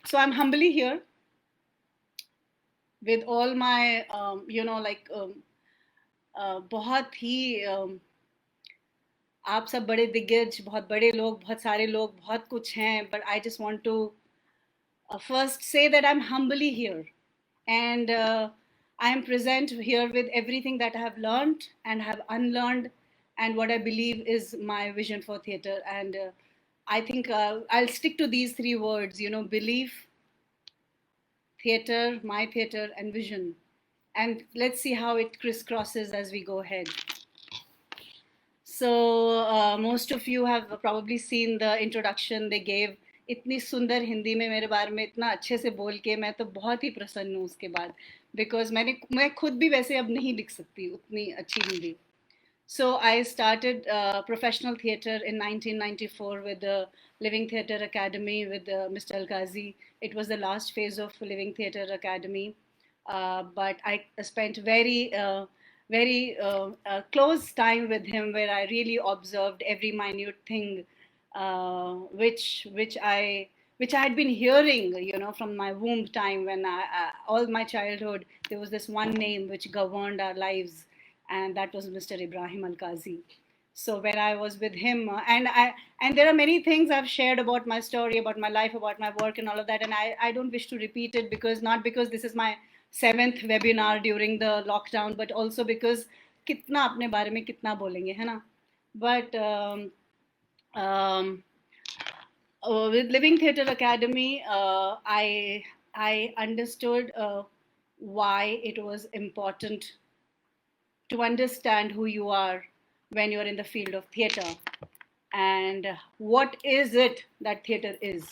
So I'm humbly here with all my, बहुत ही आप सब बड़े दिग्गज, बहुत बड़े लोग, बहुत सारे लोग, बहुत कुछ हैं, but I just want to first say that I'm humbly here, and I am present here with everything that I have learned and have unlearned, and what I believe is my vision for theatre. And I think I'll stick to these three words, belief, theatre, my theatre, and vision. And let's see how it crisscrosses as we go ahead. So most of you have probably seen the introduction they gave. इतनी सुंदर हिंदी में मेरे बारे में इतना अच्छे से बोल के मैं तो बहुत ही प्रसन्न हूँ उसके बाद, बिकॉज मैं खुद भी वैसे अब नहीं लिख सकती उतनी अच्छी Hindi. So I started professional theatre in 1994 with the Living Theatre Academy with Mr. Al-Ghazi. It was the last phase of Living Theatre Academy, but I spent very close time with him, where I really observed every minute thing, which I had been hearing, from my womb time. When all my childhood, there was this one name which governed our lives, and that was Mr. Ibrahim Al-Qazi. So when I was with him, and there are many things I've shared about my story, about my life, about my work, and all of that, and I don't wish to repeat it, because not because this is my seventh webinar during the lockdown, but also because कितना अपने बारे में कितना बोलेंगे, है ना? But um, with Living Theatre Academy, I understood why it was important to understand who you are when you're in the field of theatre, and what is it that theatre is.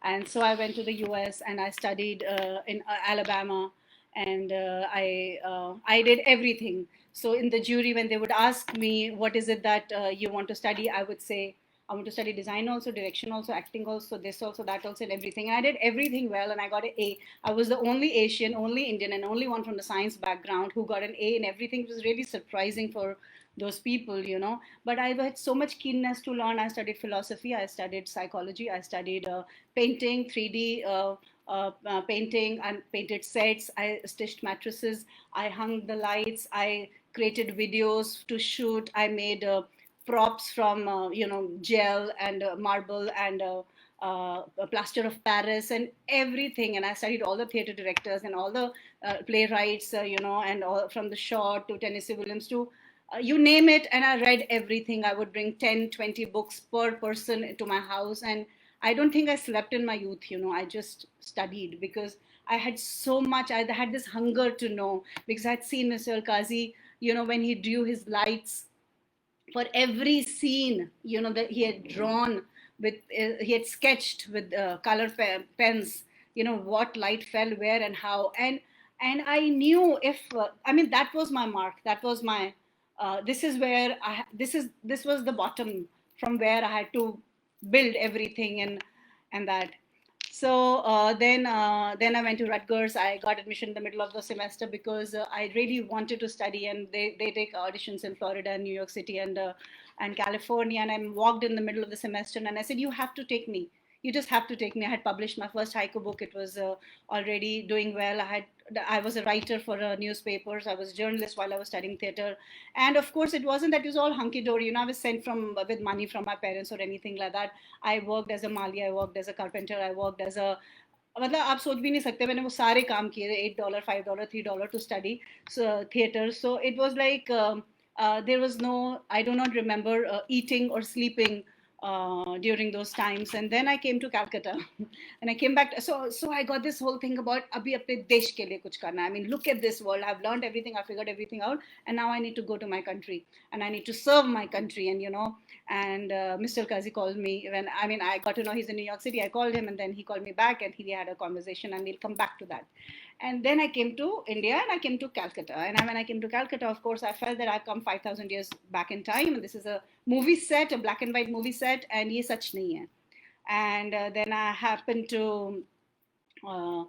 And so I went to the US and I studied in Alabama, and I did everything. So in the jury, when they would ask me, what is it that you want to study, I would say, I want to study design also, direction also, acting also, this also, that also, and everything. And I did everything well, and I got an A. I was the only Asian, only Indian, and only one from the science background who got an A in everything. It was really surprising for those people. But I had so much keenness to learn. I studied philosophy, I studied psychology, I studied painting, 3D. Painting, I painted sets, I stitched mattresses, I hung the lights, I created videos to shoot, I made props from gel and marble and plaster of Paris and everything. And I studied all the theater directors and all the playwrights, and all from the Shaw to Tennessee Williams to you name it. And I read everything. I would bring 10, 20 books per person to my house. And I don't think I slept in my youth. I just studied because I had so much. I had this hunger to know, because I had seen Mr. Al-Qazi, when he drew his lights for every scene, that he had drawn with, he had sketched with color pens, what light fell where and how. And I knew, if I mean, that was my mark, that was my this is where this was the bottom from where I had to build everything. And that. So then I went to Rutgers. I got admission in the middle of the semester because I really wanted to study, and they take auditions in Florida and New York City and California. And I walked in the middle of the semester, and I said, "You have to take me. You just have to take me." I had published my first haiku book. It was already doing well. I was a writer for newspapers. I was a journalist while I was studying theater, and of course, it wasn't that it was all hunky dory. I was sent from with money from my parents or anything like that. I worked as a mali, I worked as a carpenter, I worked as a, मतलब आप सोच भी नहीं सकते, मैंने वो सारे काम किए थे, $8, $5, $3 to study theater. So it was like there was no, I do not remember eating or sleeping during those times. And then I came to Calcutta and I came back. So I got this whole thing about abhi apne desh ke liye kuch karna. I mean, look at this world. I've learned everything. I figured everything out, and now I need to go to my country and I need to serve my country. And Mr. Kazi called me when, I mean, I got to know he's in New York City. I called him, and then he called me back, and he had a conversation, and we'll come back to that. And then I came to India, and I came to Calcutta. And when I came to Calcutta, of course, I felt that I've come 5,000 years back in time. And this is a movie set, a black and white movie set, and ye such nahi hai. And then I happened to uh,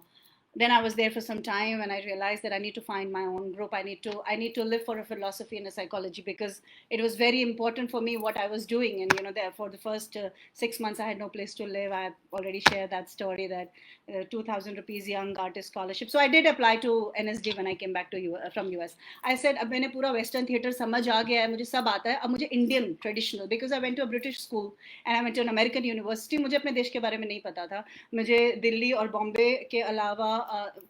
then I was there for some time, and I realized that I need to find my own group. I need to live for a philosophy and a psychology, because it was very important for me what I was doing. And there for the first 6 months, I had no place to live. I already shared that story, that 2,000 rupees young artist scholarship. So I did apply to NSD when I came back to from US. I said अब मैंने पूरा Western theater समझ आ गया है, मुझे सब आता है, अब मुझे Indian traditional, because I went to a British school and I went to an American university. मुझे अपने देश के बारे में नहीं पता था, मुझे दिल्ली और बॉम्बे के अलावा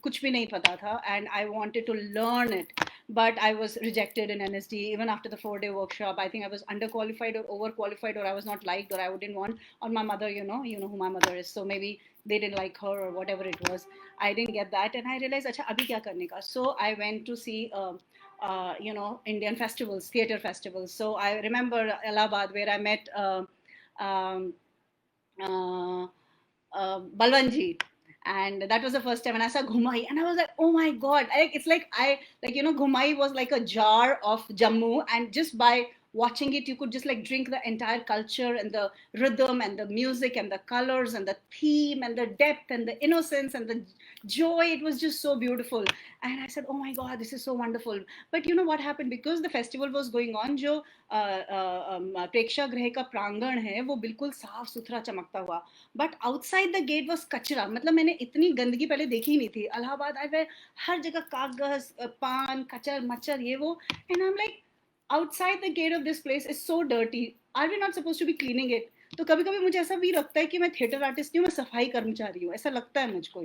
कुछ भी नहीं पता था, and I wanted to learn it, but I was rejected in NSD even after the 4-day workshop. I think I was underqualified or overqualified, or I was not liked, or I didn't want. Or my mother, you know who my mother is, so maybe they didn't like her or whatever it was. I didn't get that, and I realized, acha, abhi kya karne ka? So I went to see. Indian festivals, theater festivals. So I remember Allahabad, where I met um, uh, Balwanji. And that was the first time, and I saw Ghumai, and I was like, "Oh my God!" It's like Ghumai was like a jar of Jammu, and just by watching it, you could just like drink the entire culture and the rhythm and the music and the colors and the theme and the depth and the innocence and the joy. It was just so beautiful, and I said, "Oh my God, this is so wonderful." But you know what happened? Because the festival was going on, जो प्रेक्षागृह का प्रांगण है वो बिल्कुल साफ सुथरा चमकता हुआ, but outside the gate was kachra. मतलब मैंने इतनी गंदगी पहले देखी ही नहीं थी. इलाहाबाद आई वे हर जगह कागज, पान, कचर मच्छर, ये वो. And I am like, outside the gate of this place is so dirty. Are we not suppose to be cleaning it? तो कभी कभी मुझे ऐसा भी लगता है कि मैं थिएटर आर्टिस्ट नहीं हूँ, मैं सफाई कर्मचारी हूँ, ऐसा लगता है मुझको,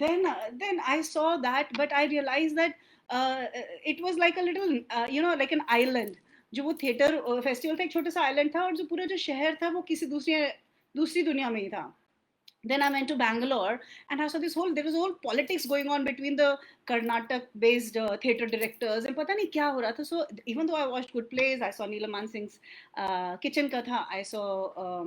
then I saw that, but I realized that it was like a little, like an island. जो वो थिएटर फेस्टिवल था, एक छोटा सा आइलैंड था, और जो पूरा जो शहर था वो किसी दूसरी दुनिया में ही था. Then I went to Bangalore, and I saw there was whole politics going on between the Karnataka based theatre directors, and pata nahi kya ho raha tha. So even though I watched good plays, I saw Neelam Mansing's Kitchen Katha, I saw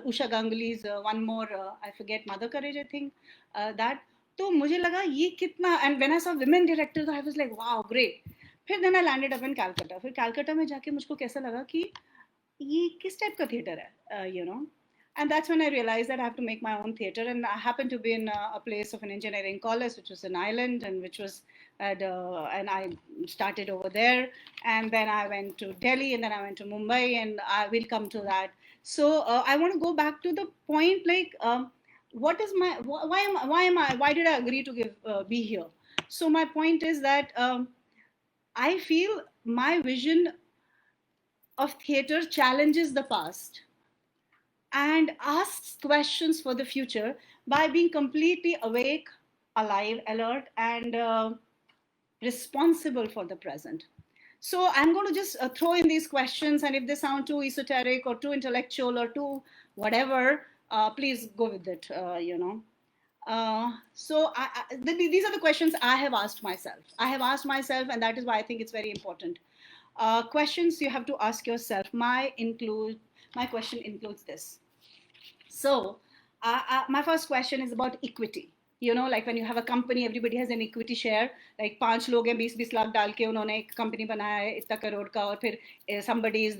Usha Ganguly's one more, I forget, Mother Courage, I think, that. तो मुझे लगा ये कितना, and when I saw women directors, I was like, wow, great. फिर then I landed up in Calcutta. फिर Calcutta में जाके मुझको कैसा लगा कि ये किस टाइप का थिएटर है, and that's when I realized that I have to make my own theater. And I happened to be in a place of an engineering college, which was an island, and which was and I started over there. And then I went to Delhi, and then I went to Mumbai, and I will come to that. So I want to go back to the point, like, what is my why did I agree to be here? So my point is that I feel my vision of theater challenges the past and asks questions for the future by being completely awake, alive, alert, and responsible for the present. So I'm going to just throw in these questions, and if they sound too esoteric or too intellectual or too whatever, please go with it, these are the questions I have asked myself. And that is why I think it's very important. Questions you have to ask yourself. My question includes this. So my first question is about equity. Like when you have a company, everybody has an equity share. Like 5 लोग हैं, 20 लाख डाल के उन्होंने एक company बनाया है इतना करोड़ का, और फिर somebody is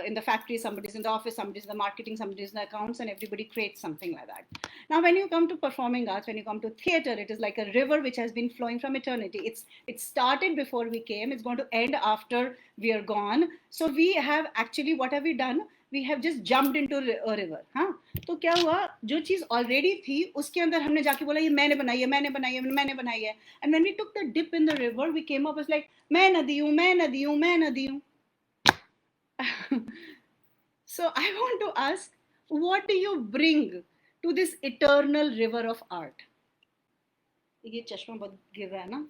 in the factory, somebody is in the office, somebody is in the marketing, somebody is in the accounts, and everybody creates something like that. Now, when you come to performing arts, when you come to theater, it is like a river which has been flowing from eternity. It started before we came. It's going to end after we are gone. So we have actually, what have we done? We have just jumped into a river. हाँ, तो क्या हुआ, जो चीज already थी उसके अंदर हमने जाके बोला ये मैंने बनाई है, मैंने बनाई है, मैंने बनाई है. And when we took the dip in the river, we came up was like, मैं नदी हूं, मैं नदी हूं, मैं नदी हूं. So I want to ask, what do you bring to this eternal river of art? ये चश्मा बहुत गिर रहा है ना.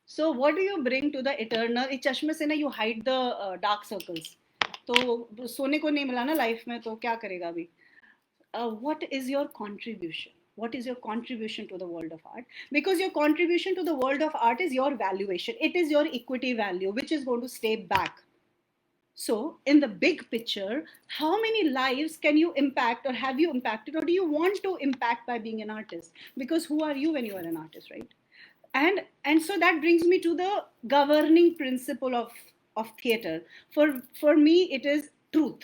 So what do you bring to the eternal? इस चश्मे से ना you hide the dark circles. तो सोने को नहीं मिला ना लाइफ में, तो क्या करेगा अभी? What is your contribution? What is your contribution to the world of art? Because your contribution to the world of art is your valuation. It is your equity value, which is going to stay back. So, in the big picture, how many lives can you impact, or have you impacted, or do you want to impact by being an artist? Because who are you when you are an artist, right? And so that brings me to the governing principle of theater. For me, it is truth.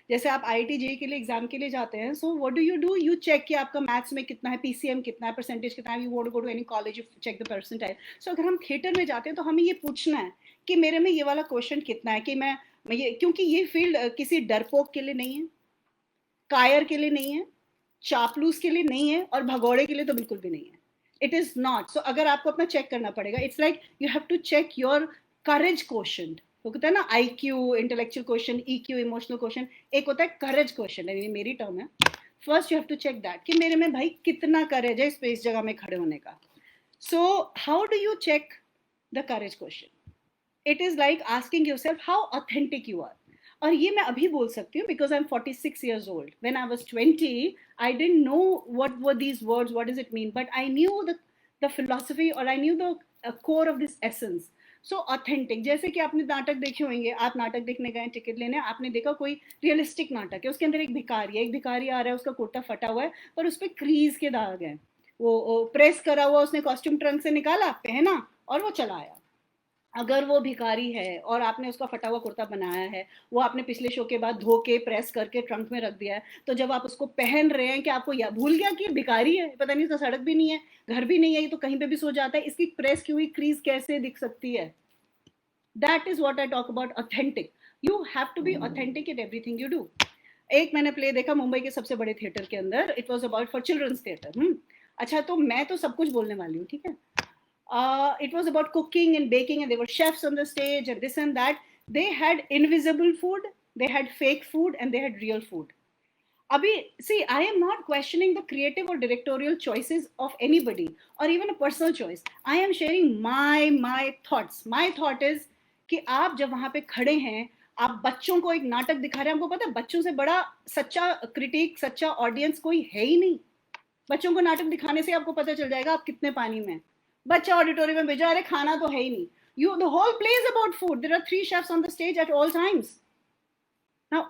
जैसे आप IIT JEE के लिए exam के लिए जाते हैं, so what do you check कि आपका मैथ्स में कितना है, PCM कितना है, परसेंटेज कितना है, you want to go to any college, you check the percentile. So अगर हम थिएटर में जाते हैं तो हमें ये पूछना है कि मेरे में ये वाला क्वेश्चन कितना है, कि मैं ये, क्योंकि ये फील्ड किसी डरपोक के लिए नहीं है, कायर के लिए नहीं है, चापलूस के लिए नहीं है, और भगौड़े के लिए तो बिल्कुल भी नहीं है। It is not. सो अगर आपको अपना चेक करना पड़ेगा, it's like you have to check your courage question. तो कहते हैं ना IQ intellectual question, EQ emotional question, एक होता है करेज क्वेश्चन, ये मेरी टर्म है। First you have to check that कि मेरे में भाई कितना करेज है इस जगह में खड़े होने का। So how do you check the courage question? It is like asking yourself how authentic you are. और ये मैं अभी बोल सकती हूँ because I am 46 years old. When I was 20, I didn't know what were these words, what does it mean, but I knew the philosophy, or I knew the core of this essence. So authentic, जैसे कि आपने नाटक देखे होंगे, आप नाटक देखने गए, टिकट लेने, आपने देखा कोई रियलिस्टिक नाटक है, उसके अंदर एक भिखारी आ रहा है, उसका कुर्ता फटा हुआ है पर उस पर क्रीज के दाग हैं, वो प्रेस करा हुआ, उसने कॉस्ट्यूम ट्रंक से निकाला, पहना और वो चला आया। अगर वो भिखारी है और आपने उसका फटा हुआ कुर्ता बनाया है, वो आपने पिछले शो के बाद धो के प्रेस करके ट्रंक में रख दिया है, तो जब आप उसको पहन रहे हैं कि आपको या भूल गया कि भिखारी है, पता नहीं, तो सड़क भी नहीं है, घर भी नहीं है, ये तो कहीं पे भी सो जाता है, इसकी प्रेस की हुई क्रीज कैसे दिख सकती है? That is what I talk about authentic. You have to be authentic in everything you do. एक मैंने प्ले देखा मुंबई के सबसे बड़े थिएटर के अंदर, it was about for children's theatre. अच्छा, तो मैं तो सब कुछ बोलने वाली हूँ, ठीक है। It was about cooking and baking, and there were chefs on the stage and this and that. They had invisible food, they had fake food, and they had real food. Abhi, see, I am not questioning the creative or directorial choices of anybody, or even a personal choice. I am sharing my thoughts. My thought is कि आप जब वहां पे खड़े हैं, आप बच्चों को एक नाटक दिखा रहे हैं, आपको पता है बच्चों से बड़ा सच्चा क्रिटिक, सच्चा ऑडियंस कोई है ही नहीं। बच्चों को नाटक दिखाने से आपको पता चल जाएगा आप कितने पानी में। बच्चा ऑडिटोरियम में भेजा, अरे खाना तो है ही नहीं। You, the whole play is about food. There are 3 chefs on the stage at all times.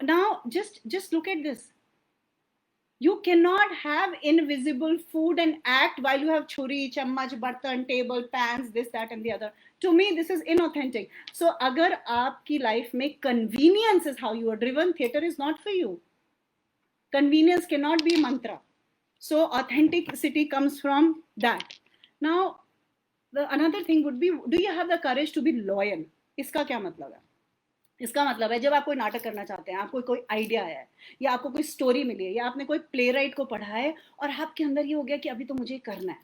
Now just look at this. You cannot have invisible food and act while you have churi, chammach, bartan, table, pans, this, that, and the other. To me, this is inauthentic. So, अगर आपकी life में convenience is how you are driven, theater is not for you. Convenience cannot be mantra. So, authenticity comes from that. Now, another thing would be, do you have the courage to be loyal? इसका क्या मतलब है? इसका मतलब है जब आप कोई नाटक करना चाहते हैं, आपको कोई आइडिया आया है, या आपको कोई स्टोरी मिली है, या आपने कोई प्ले राइट को पढ़ा है और आपके अंदर ये हो गया कि अभी तो मुझे करना है,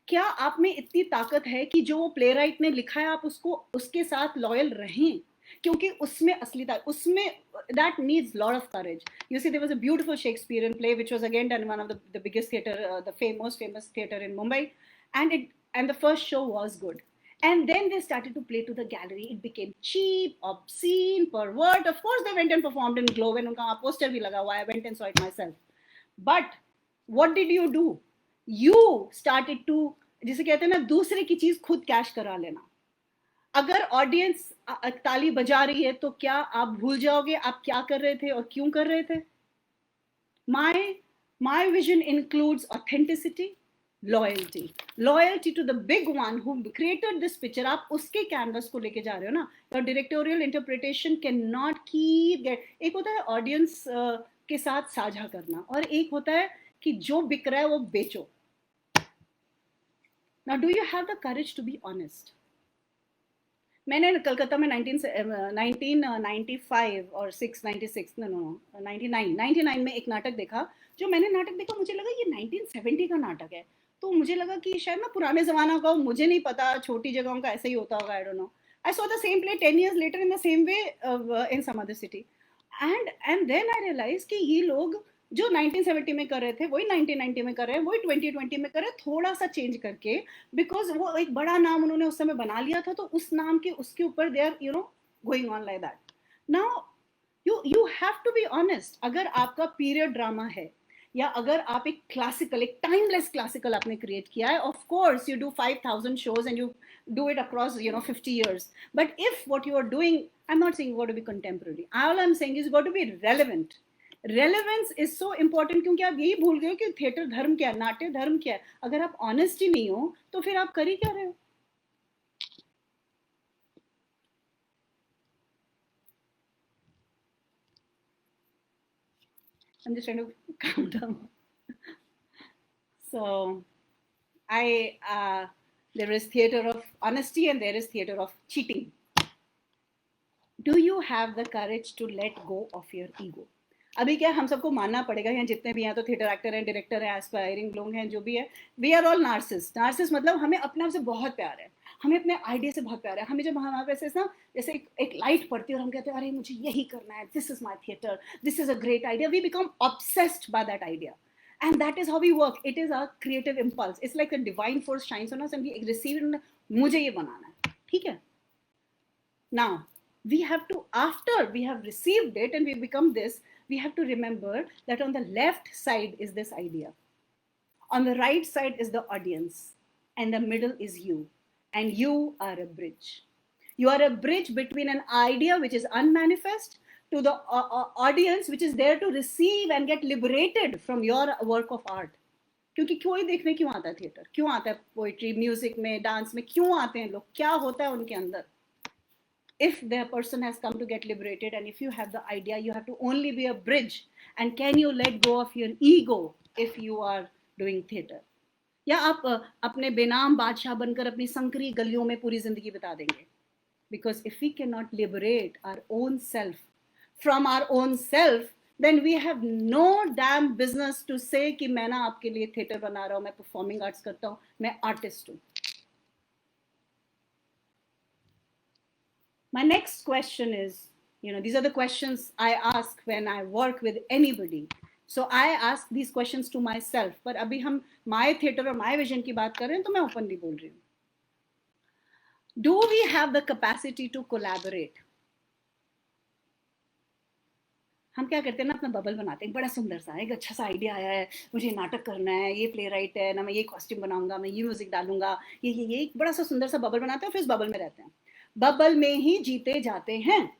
क्या आप में इतनी ताकत है कि जो वो प्ले राइट ने लिखा है आप उसको, उसके साथ लॉयल रहें? क्योंकि उसमें असलियत, उसमें that needs lot of courage. You see, there was a beautiful Shakespearean play which was again done in one of the biggest theater, the most famous theater in Mumbai, and the first show was good. And then they started to play to the gallery. It became cheap, obscene, pervert. Of course, they went and performed in Globe, and उनका poster भी लगा हुआ है. I went and saw it myself. But what did you do? You started to, जिसे कहते हैं ना, दूसरे की चीज खुद कैश करा लेना। अगर ऑडियंस ताली बजा रही है तो क्या आप भूल जाओगे आप क्या कर रहे थे और क्यों कर रहे थे? My vision includes authenticity, loyalty to the big one who created this picture. आप उसके कैनवस को लेके जा रहे हो ना। Your directorial interpretation cannot keep एक होता है ऑडियंस के साथ साझा करना, और एक होता है कि जो बिक रहा है वो बेचो। Now, do you have the courage to be honest? मैंने कलकत्ता में 1995 और 99 में एक नाटक देखा। जो मैंने नाटक देखा मुझे लगा ये 1970 का नाटक है, तो मुझे लगा कि शायद ना पुराने ज़माना का, मुझे नहीं पता, छोटी जगहों का ऐसा ही होता होगा, I don't know. I saw the same play 10 years later in the same way in some other city, and then I realized कि ये लोग जो 1970 में कर रहे थे वही 1990 में कर रहे हैं, वही 2020 में कर रहे हैं, थोड़ा सा चेंज करके, बिकॉज वो एक बड़ा नाम उन्होंने उस समय बना लिया था, तो उस नाम के उसके ऊपर they are going on like that. Now you have to be honest. अगर आपका पीरियड ड्रामा है, या अगर आप एक क्लासिकल, एक टाइमलेस क्लासिकल आपने क्रिएट किया है, of course you do 5000 shows and you do it across 50 years, but if what you are doing, I'm not saying you got to be contemporary, all I'm saying is you got to be relevant. Relevance is so important, क्योंकि आप यही भूल गए कि theatre धर्म क्या है, नाट्य धर्म क्या है। अगर आप ऑनेस्ट ही नहीं हो तो फिर आप कर ही क्या रहे हो? I'm just trying to calm down. So, there is theater of honesty and there is theater of cheating. Do you have the courage to let go of your ego? अभी क्या हम सबको मानना पड़ेगा, यहाँ जितने भी हैं तो थिएटर एक्टर हैं, डायरेक्टर हैं, एस्पायरिंग लोग हैं, जो भी है, we are all narcissist. Narcissist मतलब हमें अपने आप से बहुत प्यार है, हमें अपने आइडिया से बहुत प्यार है. हमें जब हमारे पास ना जैसे एक लाइट पड़ती है और हम कहते हैं अरे मुझे यही करना है, this is my theatre, this is a great idea, we become obsessed by that idea. And that is how we work. It is our creative impulse. It's like a divine force shines on us and we receive it. मुझे ये बनाना है, ठीक है. Now we have to, after we have received it and we become this, we have to remember that on the left side is this idea, on the right side is the audience, and the middle is you, and you are a bridge. You are a bridge between an idea which is unmanifest to the audience which is there to receive and get liberated from your work of art. क्योंकि कोई देखने क्यों आता है theatre, क्यों आता है poetry, music में, डांस में क्यों आते हैं लोग, क्या होता है उनके अंदर? If the person has come to get liberated and if you have the idea, you have to only be a bridge. And can you let go of your ego if you are doing theater? या आप अपने बेनाम बादशाह बनकर अपनी संकरी गलियों में पूरी जिंदगी बिता देंगे? Because if we cannot liberate our own self from our own self, then we have no damn business to say कि मैं ना आपके लिए थिएटर बना रहा हूँ, मैं परफॉर्मिंग आर्ट्स करता हूँ, मैं आर्टिस्ट हूँ. My next question is, these are the questions I ask when I work with anybody. So I ask these questions to myself. पर अभी हम my theater और my vision की बात कर रहे हैं तो मैं openly बोल रही हूँ. Do we have the capacity to collaborate? हम क्या करते हैं ना, अपना बबल बनाते हैं, बड़ा सुंदर सा, एक अच्छा सा आइडिया आया है, मुझे नाटक करना है, ये प्ले राइट है ना, मैं ये कॉस्ट्यूम बनाऊंगा, मैं ये म्यूजिक डालूंगा, ये एक बड़ा सा सुंदर सा बबल बनाते हैं, फिर इस बबल में रहते हैं, बबल में ही जीते जाते हैं.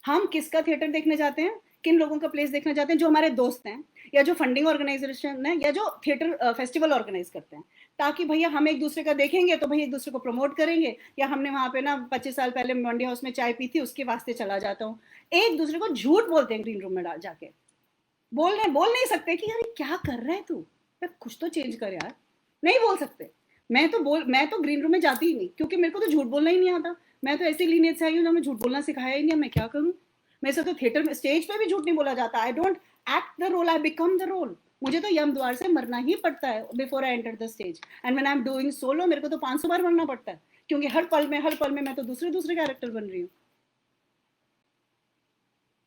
हम किसका थिएटर देखने जाते हैं, किन लोगों का प्लेस देखने जाते हैं? जो हमारे दोस्त हैं, या जो फंडिंग ऑर्गेनाइजेशन है, या जो थिएटर फेस्टिवल ऑर्गेनाइज करते हैं, ताकि भैया हम एक दूसरे का देखेंगे तो भैया एक दूसरे को प्रमोट करेंगे. या हमने वहां पे ना 25 साल पहले मंडी हाउस में चाय पी थी, उसके वास्ते चला जाता हूँ. एक दूसरे को झूठ बोलते हैं ग्रीन रूम में जाके, बोल नहीं सकते कि यार क्या कर रहा है तू, कुछ तो चेंज कर यार. नहीं बोल सकते. मैं तो ग्रीन रूम में जाती ही नहीं, क्योंकि मेरे को तो झूठ बोलना ही नहीं आता. मैं तो ऐसी लीनियज से आई हूँ जो हमें झूठ बोलना सिखाया ही नहीं. मैं क्या करूँ? मेरे से तो थिएटर में, स्टेज पे भी झूठ नहीं बोला जाता. I don't act the role, I become the role. मुझे तो यम द्वार से मरना ही पड़ता है before I enter the stage. And when I am doing solo, मेरे को तो 500 बार मरना पड़ता है, क्योंकि हर पल में मैं तो दूसरे कैरेक्टर बन रही हूँ.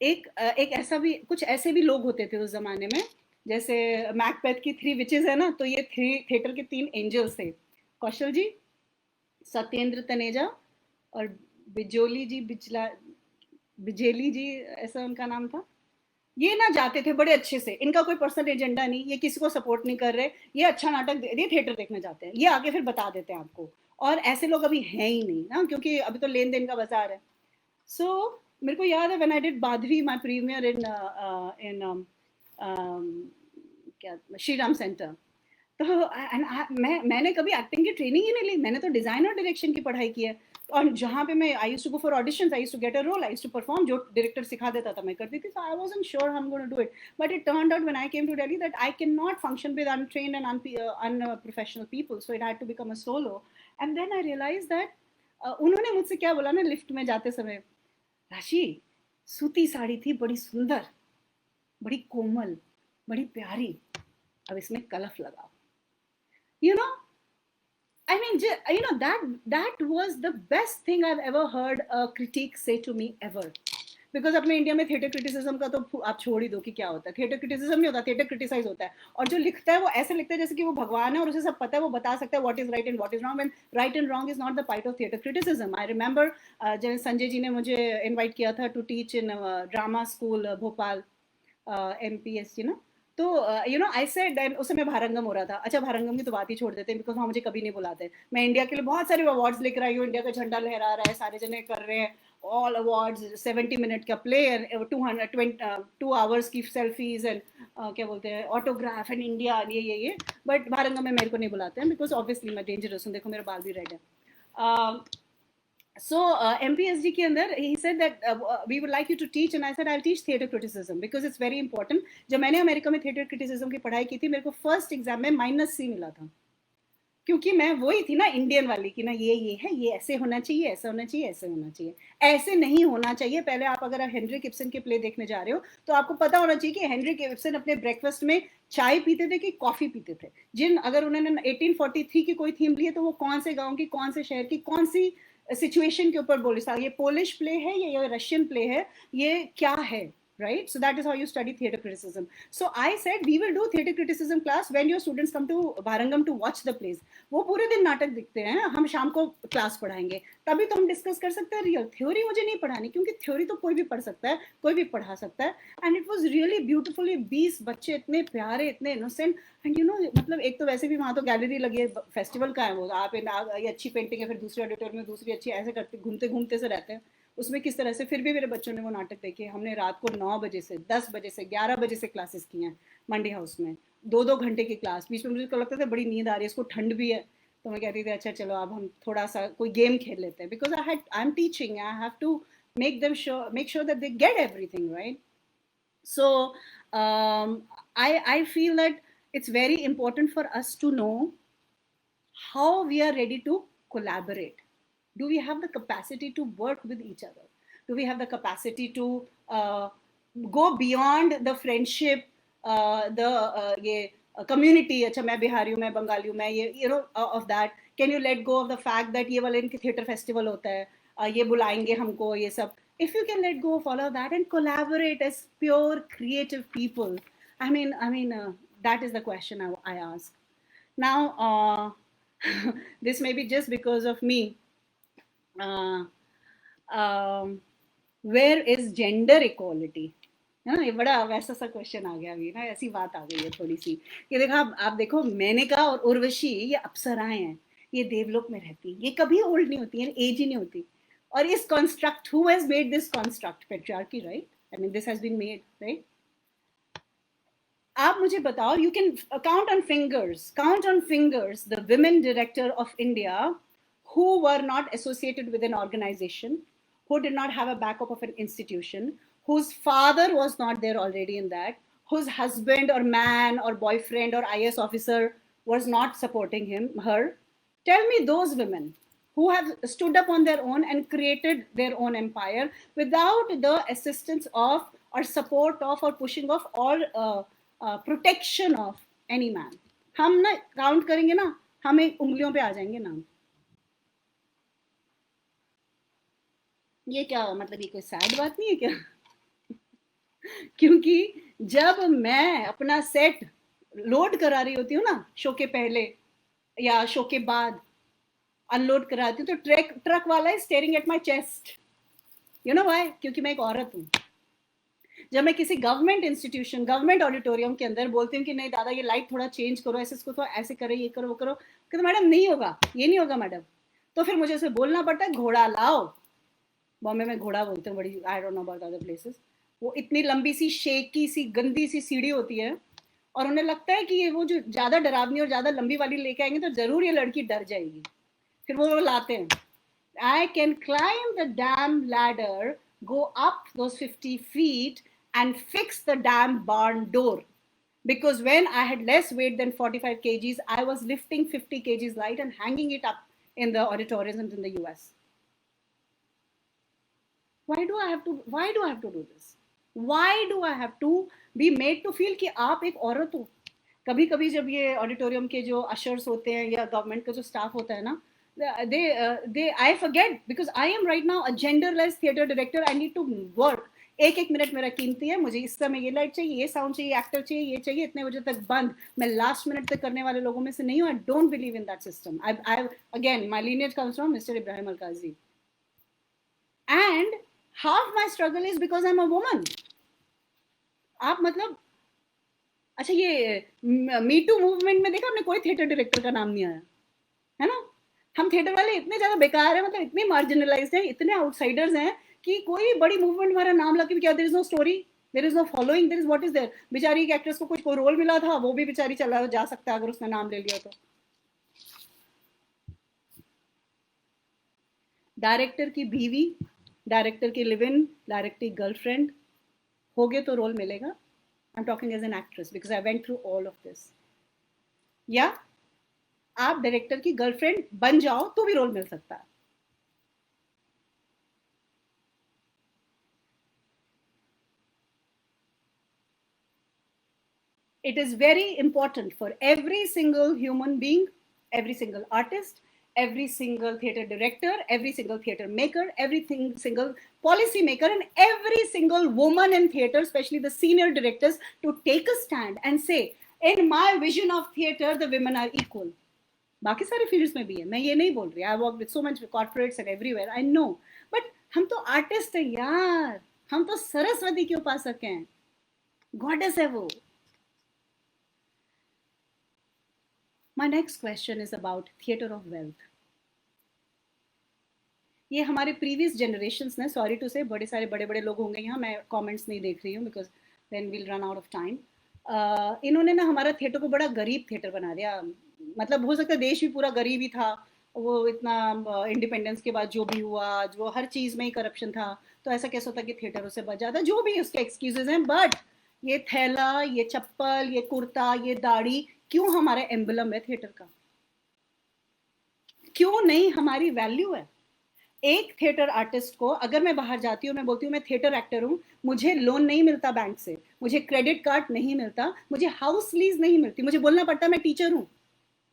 एक ऐसा भी, कुछ ऐसे भी लोग होते थे उस जमाने में, जैसे मैकबेथ की 3 विचेस है ना, तो ये थिएटर के 3 एंजल्स थे, कौशल जी, सत्येंद्र तनेजा और बिजेली जी, ऐसा उनका नाम था. ये ना जाते थे बड़े अच्छे से, इनका कोई पर्सनल एजेंडा नहीं, ये किसी को सपोर्ट नहीं कर रहे, ये अच्छा नाटक ये थिएटर देखने जाते हैं, ये आगे फिर बता देते हैं आपको. और ऐसे लोग अभी हैं ही नहीं ना, क्योंकि अभी तो लेन देन का बाजार है. सो मेरे को याद है व्हेन आई डिड बाधवी माय प्रीमियर इन क्या श्री राम सेंटर, तो मैंने कभी एक्टिंग की ट्रेनिंग ही नहीं ली. मैंने तो डिजाइन और डायरेक्शन की पढ़ाई की है, और जहाँ पे मैं I used to go for auditions, I used to get a role, I used to perform, जो डायरेक्टर सिखा देता था मैं करती थी. So I wasn't sure I am gonna do it, but it turned out when I came to Delhi that I can not function with untrained and unprofessional people, so it had to become a solo. And then I realise that उन्होंने मुझसे क्या बोला ना lift में जाते समय, राशि सूती साड़ी थी, बड़ी सुंदर, बड़ी कोमल, बड़ी प्यारी, अब इसमें कलफ लगाओ. I mean, that was the best thing I've ever heard a critic say to me ever. Because अपने इंडिया में थिएटर क्रिटिसिज्म का तो आप छोड़ ही दो कि क्या होता है. थिएटर क्रिटिसिज्म नहीं होता, थिएटर क्रिटिसाइज होता है, और जो लिखता है वो ऐसे लिखता है जैसे कि वो भगवान है और उसे सब पता है, वो बता सकता है what is right and what is wrong. And right and wrong is not the part of theatre criticism. I remember जब संजय जी ने मुझे इन्वाइट किया था to teach in drama school Bhopal, MPSG ना, तो आई सेड, उस समय भारंगम हो रहा था. अच्छा, भारंगम की तो बात ही छोड़ देते हैं, बिकॉज वहाँ मुझे कभी नहीं बुलाते. मैं इंडिया के लिए बहुत सारे अवार्ड्स लेकर आई हूँ, इंडिया का झंडा लहरा रहा है, सारे जने कर रहे हैं ऑल अवार्ड्स, 70 मिनट का प्ले एंड 2 आवर्स की सेल्फीज एंड क्या बोलते हैं ऑटोग्राफ एंड इंडिया, ये. बट भारंगम में मेरे को नहीं बुलाते हैं, बिकॉज ऑब्वियसली मैं डेंजरस हूँ. देखो मेरा बाल भी रेड है. So MPSD के अंदर he said that we would like you to teach, and I said I'll teach theatre criticism because it's very important. जब मैंने अमेरिका में theatre criticism की पढ़ाई की थी, मेरे को फर्स्ट एग्जाम में -C मिला था, क्योंकि मैं वही थी ना इंडियन वाली की ना, ये है, ये ऐसे होना चाहिए, ऐसा होना चाहिए, ऐसे होना चाहिए, ऐसे नहीं होना चाहिए। पहले आप अगर हेनरी गिब्सन के प्ले देखने जा रहे हो तो आपको पता होना चाहिए कि हेनरी गिब्सन अपने ब्रेकफास्ट में चाय पीते थे कि कॉफी पीते थे। जिन अगर उन्होंने 1843 की कोई थीम ली है तो वो कौन से गांव की, कौन से शहर की, कौन सी सिचुएशन के ऊपर बोली, ये पोलिश प्ले है या ये रशियन प्ले है, ये क्या है, right? So that is how you study theatre criticism. So I said we will do theatre criticism class when your students come to Bharangam to watch the plays. वो पूरे दिन नाटक दिखते हैं, हम शाम को क्लास पढ़ाएंगे, तभी तो हम डिस्कस कर सकते हैं रियल थ्योरी। मुझे नहीं पढ़ानी, क्योंकि थ्योरी तो कोई भी पढ़ सकता है, कोई भी पढ़ा सकता है। And it was really beautifully, 20 बच्चे इतने प्यारे, इतने इनोसेंट, एंड यू नो मतलब एक तो वैसे भी वहाँ तो गैलरी लगी है, फेस्टिवल का है वो, आप ये अच्छी पेंटिंग है, फिर दूसरे ऑडिटोरियम में दूसरी अच्छी, ऐसे करते घूमते घूमते से रहते हैं उसमें किस तरह से। फिर भी मेरे बच्चों ने वो नाटक देखे। हमने रात को 9 बजे से 10 बजे से 11 बजे से क्लासेस की हैं मंडी हाउस में, 2-2 घंटे की क्लास। बीच में मुझे लगता था बड़ी नींद आ रही है, इसको ठंड भी है, तो मैं कहती थी अच्छा चलो अब हम थोड़ा सा कोई गेम खेल लेते हैं, because I am teaching, I have to make sure that they get everything, right? So I feel that it's very important for us to know how we are ready to collaborate. Do we have the capacity to work with each other? Do we have the capacity to go beyond the friendship, the ये community, अच्छा मैं बिहारी हूँ, मैं बंगाली हूँ, मैं ये, you know, of that? Can you let go of the fact that ये वाले इनके theatre festival होता है, ये बुलाएंगे हमको, ये सब? If you can let go of all of that and collaborate as pure creative people, I mean, that is the question I ask. Now, this may be just because of me. Where is gender equality? है ना, ये बड़ा वैसा सा question आ गया अभी ना, ऐसी बात आ गई है थोड़ी सी कि देखो आप देखो, मेनका और उर्वशी ये अप्सराएं हैं, ये देवलोक में रहती, ये कभी ओल्ड नहीं होती है, एज ही नहीं होती। और इस construct, who has made this construct? Patriarchy, right? I mean this has been made, right? आप मुझे बताओ, you can count on fingers the women director of India who were not associated with an organization, who did not have a backup of an institution, whose father was not there already in that, whose husband or man or boyfriend or IS officer was not supporting her. Tell me those women who have stood up on their own and created their own empire without the assistance of or support of or pushing of or protection of any man. हम ना count करेंगे ना, हमें उंगलियों पे आ जाएंगे नाम। ये क्या मतलब, ये कोई सैड बात नहीं है क्या? क्योंकि जब मैं अपना सेट लोड करा रही होती हूँ ना, शो के पहले या शो के बाद अनलोड कराती हूँ, तो ट्रक वाला है staring at my chest. You know why? क्योंकि मैं एक औरत हूँ। जब मैं किसी गवर्नमेंट इंस्टीट्यूशन, गवर्नमेंट ऑडिटोरियम के अंदर बोलती हूँ कि नहीं दादा ये लाइट थोड़ा चेंज करो, ऐसे इसको थोड़ा ऐसे करो, ये करो वो करो, कहते मैडम नहीं होगा, ये नहीं होगा मैडम। तो फिर मुझे उसे बोलना पड़ता है घोड़ा लाओ। बॉम्बे में घोड़ा बोलते हैं, बड़ी, I don't know about other places. वो इतनी लंबी सी शेकी सी गंदी सी सीढ़ी होती है, और उन्हें लगता है कि ये वो जो ज़्यादा डरावनी और ज़्यादा लंबी वाली लेके आएंगे तो ज़रूर ये लड़की डर जाएगी, फिर वो लाते हैं। I can climb the damn ladder, go up those 50 feet, and fix the damn barn door. Because when I had less weight than 45 kgs, I was lifting 50 kgs light and hanging it up in the auditoriums in the US. Why do I have to do this? Why do I have to be made to feel कि आप एक औरत हो? कभी कभी जब ये auditorium के जो अशर्स होते हैं या गवर्नमेंट का जो स्टाफ होता है ना, I forget, because I am right now a genderless theater director. I need to work. एक मिनट मेरा कीमती है, मुझे इस समय ये लाइट चाहिए, ये साउंड चाहिए, एक्टर चाहिए, ये चाहिए, इतने बजे तक बंद। मैं लास्ट मिनट तक करने वाले लोगों में से नहीं हूँ। I don't believe in that system. I again, my lineage comes from Mr. Ibrahim Al-Qazi, and half my struggle is because I'm a woman. आप मतलब, अच्छा ये मी टू मूवमेंट में देखा आपने, कोई थिएटर डायरेक्टर का नाम नहीं आया है ना। हम थिएटर वाले इतने ज्यादा बेकार है, मतलब इतने मार्जिनलाइज्ड हैं, इतने आउटसाइडर्स हैं कि कोई बड़ी मूवमेंट हमारा नाम लगे भी क्या, there is no story, there is no following, there is what is there. बेचारी एक एक्ट्रेस को कोई रोल मिला था, वो भी बेचारी चला जा सकता है अगर उसने नाम ले लिया तो। डायरेक्टर की बीवी, डायरेक्टर की लिव इन, डायरेक्टर की गर्लफ्रेंड होगे तो रोल मिलेगा. I am talking as an actress because I went through all of this. या आप डायरेक्टर की गर्लफ्रेंड बन जाओ तो भी रोल मिल सकता है. It is very important for every single human being, every single artist, every single theater director, every single theater maker, every single policy maker, and every single woman in theater, especially the senior directors, to take a stand and say, in my vision of theater, the women are equal. बाकी सारे fields में भी है, मैं ये नहीं बोल रही. आई work with so much corporates and everywhere, I know. But हम तो आर्टिस्ट हैं यार, हम तो सरस्वती के उपासक हैं, गॉडेस है वो. My next question is about theatre of wealth. ये हमारे प्रीवियस जनरेशन्स ने, सॉरी टू से, बड़े सारे बड़े बड़े लोग होंगे यहाँ, मैं कमेंट्स नहीं देख रही हूँ because then will run out of time. इन्होंने ना हमारा थिएटर को बड़ा गरीब थिएटर बना दिया. मतलब हो सकता है देश भी पूरा गरीब ही था, वो इतना इंडिपेंडेंस के बाद जो भी हुआ, जो हर चीज़ में ही करप्शन था, तो ऐसा कैसे होता कि थिएटरों से बच जाता, जो भी उसके एक्सक्यूजेज हैं. बट ये थैला, ये चप्पल, ये कुर्ता, ये दाढ़ी क्यों हमारा एम्बलम है थिएटर का? क्यों नहीं हमारी वैल्यू है? एक थिएटर आर्टिस्ट को अगर मैं बाहर जाती हूँ, मैं बोलती हूँ मैं थिएटर एक्टर हूँ, मुझे लोन नहीं मिलता बैंक से, मुझे क्रेडिट कार्ड नहीं मिलता, मुझे हाउस लीज नहीं मिलती, मुझे बोलना पड़ता मैं टीचर हूँ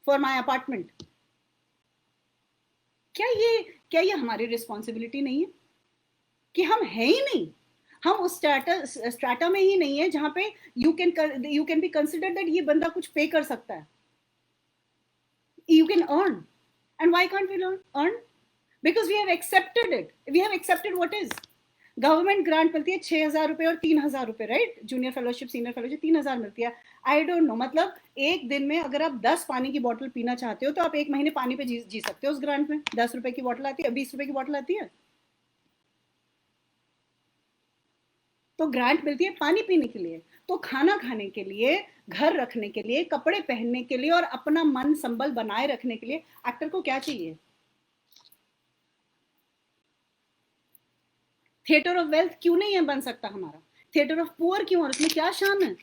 फॉर माई अपार्टमेंट. क्या ये हमारी रिस्पॉन्सिबिलिटी नहीं है कि हम है ही नहीं? हम उस स्ट्राटा में ही नहीं है जहां पे you can be consider that ये बंदा कुछ पे कर सकता है. You can earn. And why can't we earn? Because we have accepted it. We have accepted what is. Government grant मिलती है 6,000 रुपए और 3,000 रुपए, right? Junior fellowship, senior fellowship 3,000 मिलती है. आई डोंट नो, मतलब एक दिन में अगर आप 10 पानी की बोतल पीना चाहते हो तो आप एक महीने पानी पे जी सकते हो उस ग्रांट में. 10 रुपए की बोतल आती है, 20 रुपए की बोतल आती है. तो ग्रांट मिलती है पानी पीने के लिए, तो खाना खाने के लिए, घर रखने के लिए, कपड़े पहनने के लिए और अपना मन संबल बनाए रखने के लिए एक्टर को क्या चाहिए? थिएटर ऑफ वेल्थ क्यों नहीं है बन सकता हमारा? थिएटर ऑफ पुअर क्यों है? उसमें क्या शान है?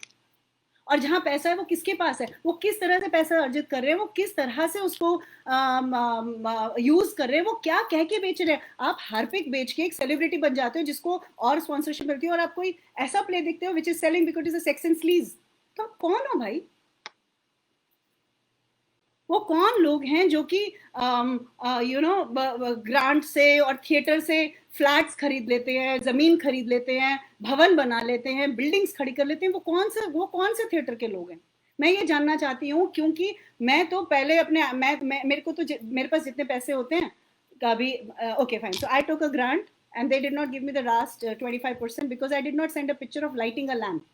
और जहां पैसा है वो किसके पास है? वो किस तरह से पैसा अर्जित कर रहे हैं? वो किस तरह से उसको यूज कर रहे हैं? वो क्या कह के बेच रहे हैं? आप हार्पिक बेच के एक सेलिब्रिटी बन जाते हो जिसको और स्पॉन्सरशिप मिलती है, और आप कोई ऐसा प्ले देखते हो which is selling because is a sex and sleaze. तो आप कौन हो भाई? वो कौन लोग हैं जो कि ग्रांट से और थिएटर से फ्लैट्स खरीद लेते हैं, जमीन खरीद लेते हैं, भवन बना लेते हैं, बिल्डिंग्स खड़ी कर लेते हैं? वो कौन से थिएटर के लोग हैं? मैं ये जानना चाहती हूँ, क्योंकि मैं तो पहले अपने मेरे को तो मेरे पास जितने पैसे होते हैं कभी, okay fine, so I took a grant and they did not give me the last 25% because I did not send a picture of lighting a lamp.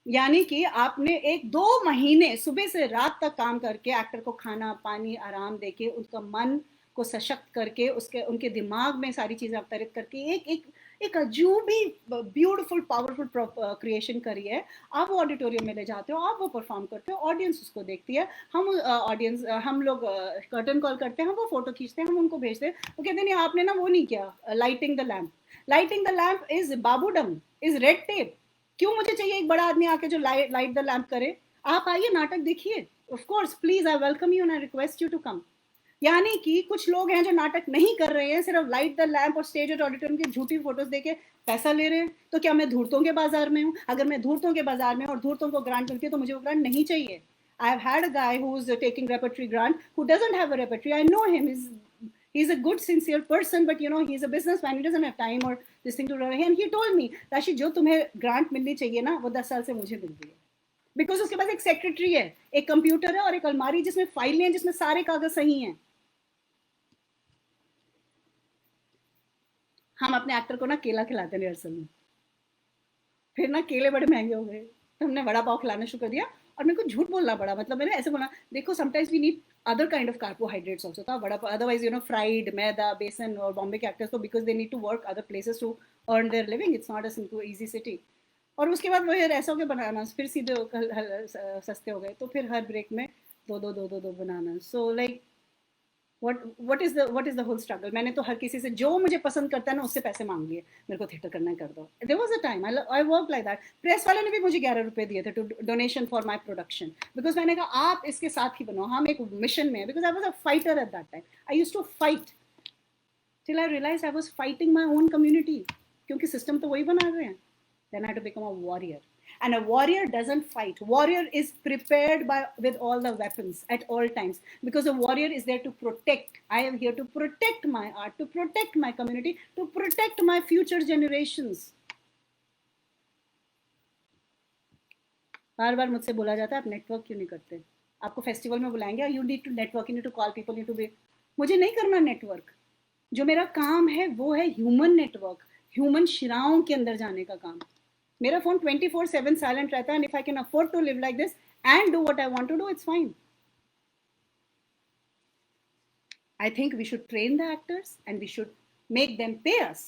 यानी कि आपने 1-2 महीने सुबह से रात तक काम करके एक्टर को खाना पानी आराम देके उनका मन को सशक्त करके उसके उनके दिमाग में सारी चीजें अवतरित करके एक एक एक अजूबी ब्यूटीफुल पावरफुल क्रिएशन करी है. आप वो ऑडिटोरियम में ले जाते हो, आप वो परफॉर्म करते हो, ऑडियंस उसको देखती है, हम ऑडियंस हम लोग कर्टन कॉल करते हैं, हम वो फोटो खींचते हैं, हम उनको भेजते हैं, वो कहते नहीं आपने ना वो नहीं किया lighting the lamp. Lighting the lamp is babudom, is red tape. क्यों मुझे चाहिए एक बड़ा आदमी आके जो लाइट द लैम्प करे? आप आइए, नाटक देखिए, of course, please, I welcome you and I request you to come. यानी कि कुछ लोग हैं जो नाटक नहीं कर रहे हैं, सिर्फ लाइट द लैम्प और स्टेज और ऑडिटोरियम की झूठी फोटोज देके पैसा ले रहे हैं. तो क्या मैं धूर्तों के बाजार में हूँ? अगर मैं धूर्तों के बाजार में और धूर्तों को ग्रांट मिलती है तो मुझे वो ग्रांट नहीं चाहिए. I have had a guy who is taking repertory grant who doesn't have a repertory. I know him, is he's a good sincere person, but he's a businessman, he doesn't have time or this thing to run. And he told me, राशि जो तुम्हें grant मिलनी चाहिए ना वो 10 साल से मुझे मिल रही है. बिकॉज उसके पास एक सेक्रेटरी है, एक कंप्यूटर है और एक अलमारी जिसमें फाइलें हैं, जिसमें सारे कागज सही हैं. हम अपने एक्टर को ना केला खिलाते हैं रिहर्सल में, फिर ना केले बड़े महंगे हो गए तो हमने वड़ा पाव खिलाना शुरू कर दिया. और मेरे को झूठ बोलना पड़ा, मतलब मैंने ऐसे बोला, देखो sometimes we need other kind of carbohydrates also. था वड़ा पाव, अदरवाइज फ्राइड मैदा बेसन, और बॉम्बे के एक्टर्स तो because they need to work other places to earn their living, it's not a simple easy city. और उसके बाद वो यार ऐसा हो गया बनाना, फिर सीधे सस्ते हो गए, तो फिर हर ब्रेक में दो दो दो दो दो बनाना. So like what is the whole struggle? मैंने तो हर किसी से जो मुझे पसंद करता है ना उससे पैसे मांग लिए, मेरे को थिएटर करना है कर दो. There was a time I worked like that. Press वाले ने भी मुझे 11 रुपए दिए थे to donation for my production, because मैंने कहा आप इसके साथ ही बनो, हम एक मिशन में है, because I was a fighter at that time. I used to fight till I realized I was fighting my own community, क्योंकि सिस्टम तो वही बना रहे हैं. Then I had to become a warrior. And a warrior doesn't fight. Warrior is prepared with all the weapons at all times, because a warrior is there to protect. I am here to protect my art, to protect my community, to protect my future generations. बार बार मुझसे बोला जाता है आप network क्यों नहीं करते, आपको festival में बुलाएंगे, you need to network, you need to call people, need to be. मुझे नहीं करना नेटवर्क. जो मेरा काम है वो है ह्यूमन नेटवर्क, ह्यूमन शिराओं के अंदर जाने का काम. मेरा फोन 24/7 साइलेंट रहता है, and if I can afford to live like this and do what I want to do, it's fine. I think we should train the actors and we should make them pay us,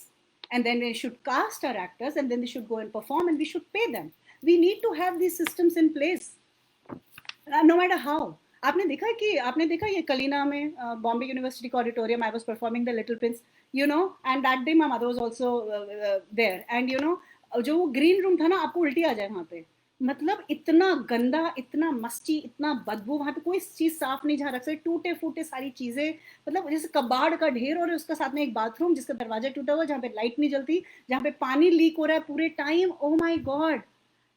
and then we should cast our actors and then they should go and perform and we should pay them. We need to have these systems in place, no matter how. आपने देखा ये कलीना में Bombay university का auditorium, I was performing the little prince, you know, and that day my mother was also there, and you know जो वो green room था ना, आपको उल्टी आ जाए वहां पे. मतलब इतना गंदा, इतना मस्ती, इतना बदबू, वहां पे कोई चीज साफ नहीं, जहाँ रख सकते, टूटे फूटे सारी चीजें, मतलब जैसे कबाड़ का ढेर, और उसका साथ में एक बाथरूम जिसका दरवाजा टूटा हुआ, जहाँ पे लाइट नहीं जलती, जहाँ पे पानी लीक हो रहा है पूरे time. Oh my God,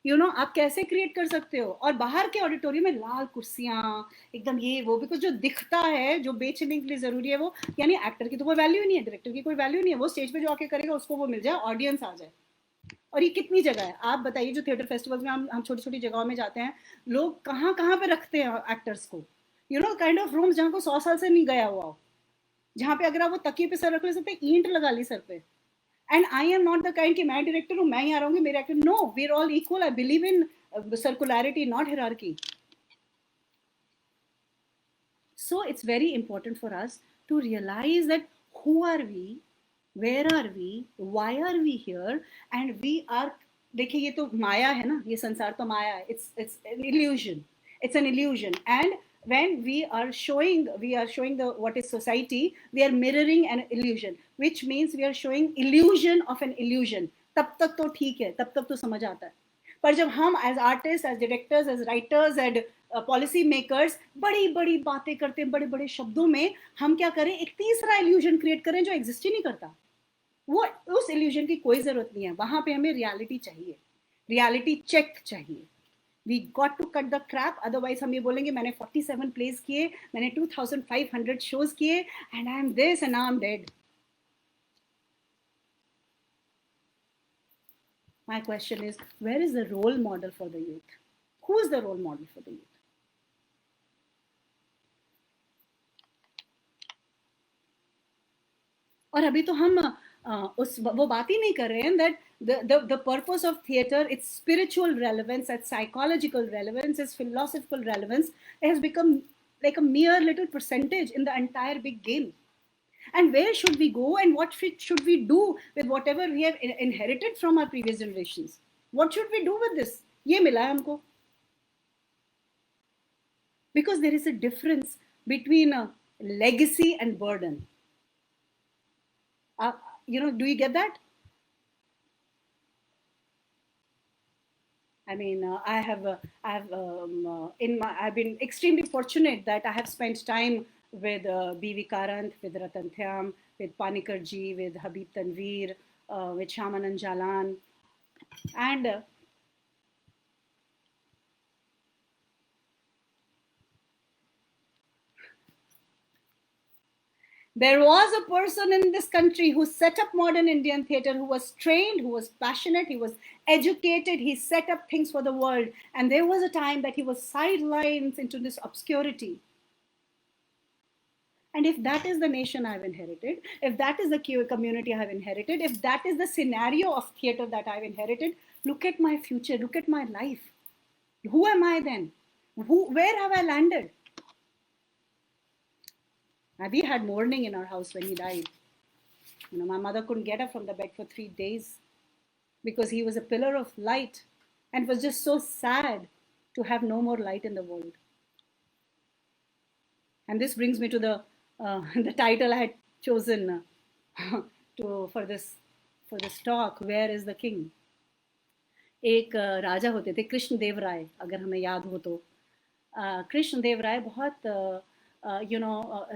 you know आप कैसे क्रिएट कर सकते हो? और बाहर के ऑडिटोरियम में लाल कुर्सियां, एकदम ये वो, बिकॉज जो दिखता है, जो बेचने के लिए जरूरी है वो, यानी एक्टर की तो कोई वैल्यू नहीं है, डायरेक्टर की कोई वैल्यू नहीं है, वो स्टेज पे जो आके करेगा उसको वो मिल जाए, ऑडियंस आ जाए. और ये कितनी जगह है आप बताइए, जो थिएटर फेस्टिवल्स में हम छोटी छोटी जगहों में जाते हैं, लोग कहाँ कहाँ पे रखते हैं एक्टर्स को, you know kind of rooms जहाँ को 100 साल से नहीं गया हुआ हो, जहाँ पे अगर आप वो तकिए पे सर रख ले सकते, ईंट लगा ली सर पे. And I am not the kind कि मैं डायरेक्टर हूँ, मैं यहाँ रहूंगी, मेरे actor, no, we are all equal. I believe in circularity, not hierarchy. So it's very important for us to realize that who are we, where are we, why are we here, and we are. देखिए ये तो माया है ना, ये संसार तो माया है. It's an illusion. It's an illusion. And when we are showing the what is society, we are mirroring an illusion, which means we are showing illusion of an illusion. तब तक तो ठीक है, तब तक तो समझ आता है. पर जब हम as artist, as directors, as writers and policy makers बड़ी बड़ी बातें करते हैं, बड़े बड़े शब्दों में, हम क्या करें, एक तीसरा इल्यूजन क्रिएट करें जो एग्जिस्ट ही नहीं करता. वो उस इल्यूजन की कोई जरूरत नहीं है. वहां पे हमें रियलिटी चाहिए, रियलिटी चेक चाहिए. We got to cut the crap, otherwise हम ये बोलेंगे मैंने 47 प्लेस किए, मैंने 2500 शोज किए, and I M this and I am dead. My question is, where is the role model for the youth? Who is the role model for the youth? और अभी तो हम उस वो बात ही नहीं कर रहे हैं that the purpose of theater, its spiritual relevance, its psychological relevance, its philosophical relevance has become like a mere little percentage in the entire big game. And where should we go, and what should we do with whatever we have inherited from our previous generations? What should we do with this? ये मिला है हमको. Because there is a difference between a legacy and burden. You know, do you get that? I mean, I've been extremely fortunate that I have spent time with B.V. Karant, with Ratan Thyam, with Panikkar ji, with Habib Tanveer, with Shyamanand Jalan, and there was a person in this country who set up modern Indian theatre, who was trained, who was passionate, he was educated, he set up things for the world. And there was a time that he was sidelined into this obscurity. And if that is the nation I've inherited, if that is the community I've inherited, if that is the scenario of theatre that I've inherited, look at my future, look at my life. Who am I then? Where have I landed? We had mourning in our house when he died. You know, my mother couldn't get up from the bed for 3 days because he was a pillar of light, and it was just so sad to have no more light in the world. And this brings me to the the title I had chosen to for this talk, Where is the King? एक राजा होते थे कृष्णदेव राय, अगर हमें याद हो तो। कृष्णदेव राय बहुत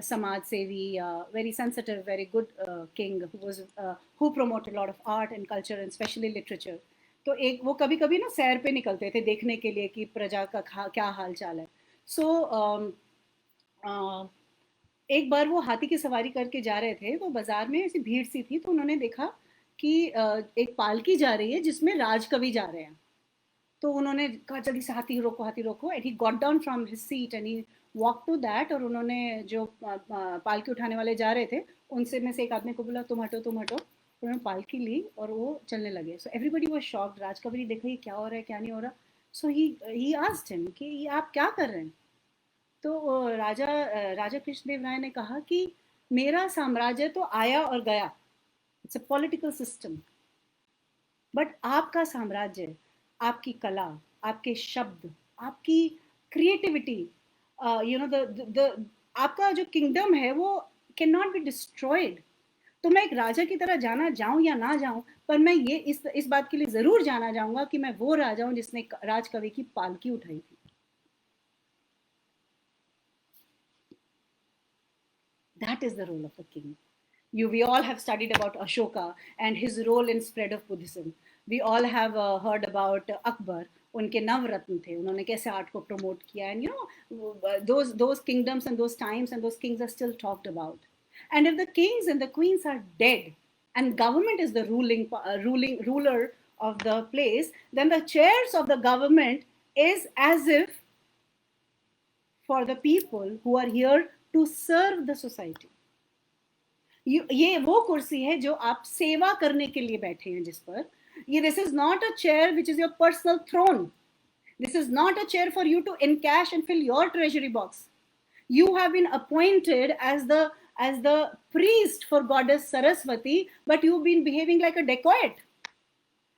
समाज सेवी, very sensitive, very good king who promoted lot of art and culture and specially literature. तो एक वो कभी कभी ना सैर पे निकलते थे देखने के लिए कि प्रजा का क्या हाल चाल है। सो एक बार वो हाथी की सवारी करके जा रहे थे, तो बाजार में ऐसी भीड़ सी थी, तो उन्होंने देखा कि एक पालकी जा रही है जिसमें राजकवि जा रहे हैं। तो उन्होंने कहा जल्दी से हाथी रोको, and he got down from his seat and he walk to that. और उन्होंने जो पालकी उठाने वाले जा रहे थे उनसे में से एक आदमी को बोला तुम हटो तुम हटो। उन्होंने पालकी ली और वो चलने लगे। सो एवरीबडी वाज शॉक्ड, राजकवि ने देखा ये क्या हो रहा है क्या नहीं हो रहा। सो ही आस्क्ड हिम कि ये आप क्या कर रहे हैं। तो राजा कृष्णदेव राय ने कहा कि मेरा साम्राज्य तो आया और गया, it's a political system, but आपका साम्राज्य, आपकी कला, आपके शब्द, आपकी क्रिएटिविटी, यू नो द आपका जो किंगडम है वो कैन नॉट बी डिस्ट्रॉयड। तो मैं एक राजा की तरह जाना जाऊं या ना जाऊं, पर मैं ये इस बात के लिए जरूर जाना चाहूंगा कि मैं वो राजा हूं जिसने राजकवि की पालकी उठाई थी। That is the role of the king. We all have studied about Ashoka and his role in spread of Buddhism. We all have heard about Akbar. उनके नवरत्न थे, उन्होंने कैसे आर्ट को प्रमोट किया, and those kingdoms and those times and those kings are still talked about. And if the kings and the queens are dead and government is the ruler of the place, then the chairs of the government is as if for the people who are here to serve the society. ये वो कुर्सी है जो आप सेवा करने के लिए बैठे हैं, जिस पर ये this is not a chair which is your personal throne. This is not a chair for you to encash and fill your treasury box. You have been appointed as the priest for goddess Saraswati, but you've been behaving like a dacoit.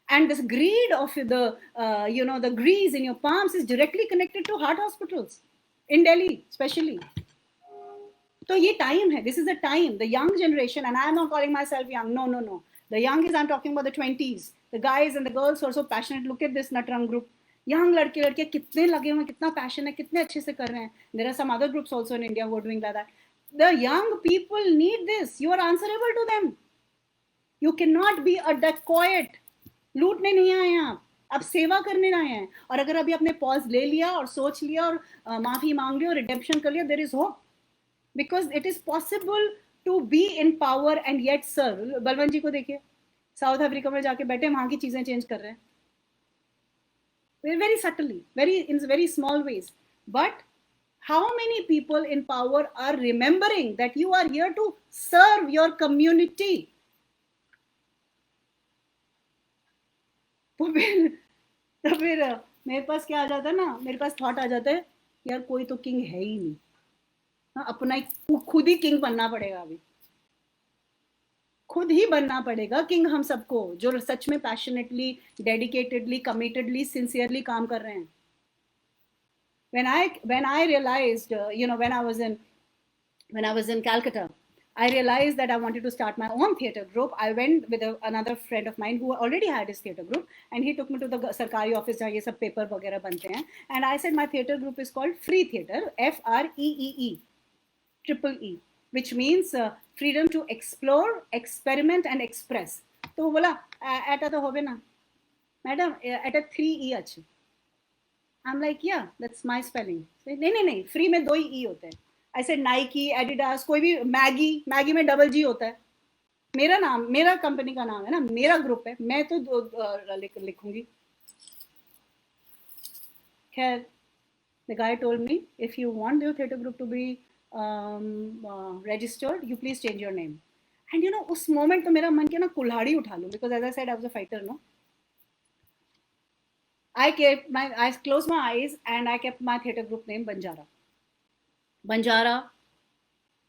And this greed of the grease in your palms is directly connected to heart hospitals in Delhi especially. So ये time है, this is the time, the young generation, and I am not calling myself young, no. The young is, I'm talking about the 20s, the guys and the girls who are so passionate. Look at this Natrang group. Young लड़के लड़कियां कितने लगे हुए, कितना passion है, कितने अच्छे से कर रहे हैं. There are some other groups also in India who are doing like that. The young people need this. You are answerable to them. You cannot be a dacoit. लूटने नहीं आए हैं आप सेवा करने आए हैं. और अगर अभी आपने पॉज ले लिया और सोच लिया और माफी मांग ली और रिडेम्पशन कर लिया, there is hope. Because it is possible to be in power and yet serve. Balwant जी को देखिए, साउथ अफ्रीका में जाके बैठे, वहां की चीजें चेंज कर रहे हैं, very subtly, in very small ways. But how many people in power are remembering that you are here to serve your community? तो फिर मेरे पास क्या आ जाता है ना, मेरे पास थॉट आ जाता है, यार कोई तो किंग है ही नहीं, अपना खुद ही किंग बनना पड़ेगा. अभी खुद ही बनना पड़ेगा किंग हम सबको, जो सच में पैशनेटली, डेडिकेटेडली, कमिटेडली, सिंसियरली काम कर रहे हैं. when I realized, when I was in Calcutta, I realized that I wanted to start my own theatre group. I went with another friend of mine who already had his theatre group, and he took me to the sarkari office जहाँ ये सब paper वगैरह बनते हैं. And I said my theatre group is called Free Theatre, FREEE, triple E, which means freedom to explore, experiment and express. तो वो बोला एटा तो होवे ना मैडम, एटा 3E अच्छी. I'm like, yeah, that's my spelling. नहीं, फ्री में 2 E होते हैं. I said Nike, Adidas, कोई भी, मैगी में डबल G होता है. मेरा नाम, मेरा कंपनी का नाम है ना, मेरा ग्रुप है, मैं तो लिखूंगी. खैर, the guy told me, if you want your theatre group to be registered, you please change your name. And उस moment तो मेरा मन किया ना कुल्हाड़ी उठा लूं, because as I said, I was a fighter, no. I closed my eyes and I kept my theatre group name Banjara.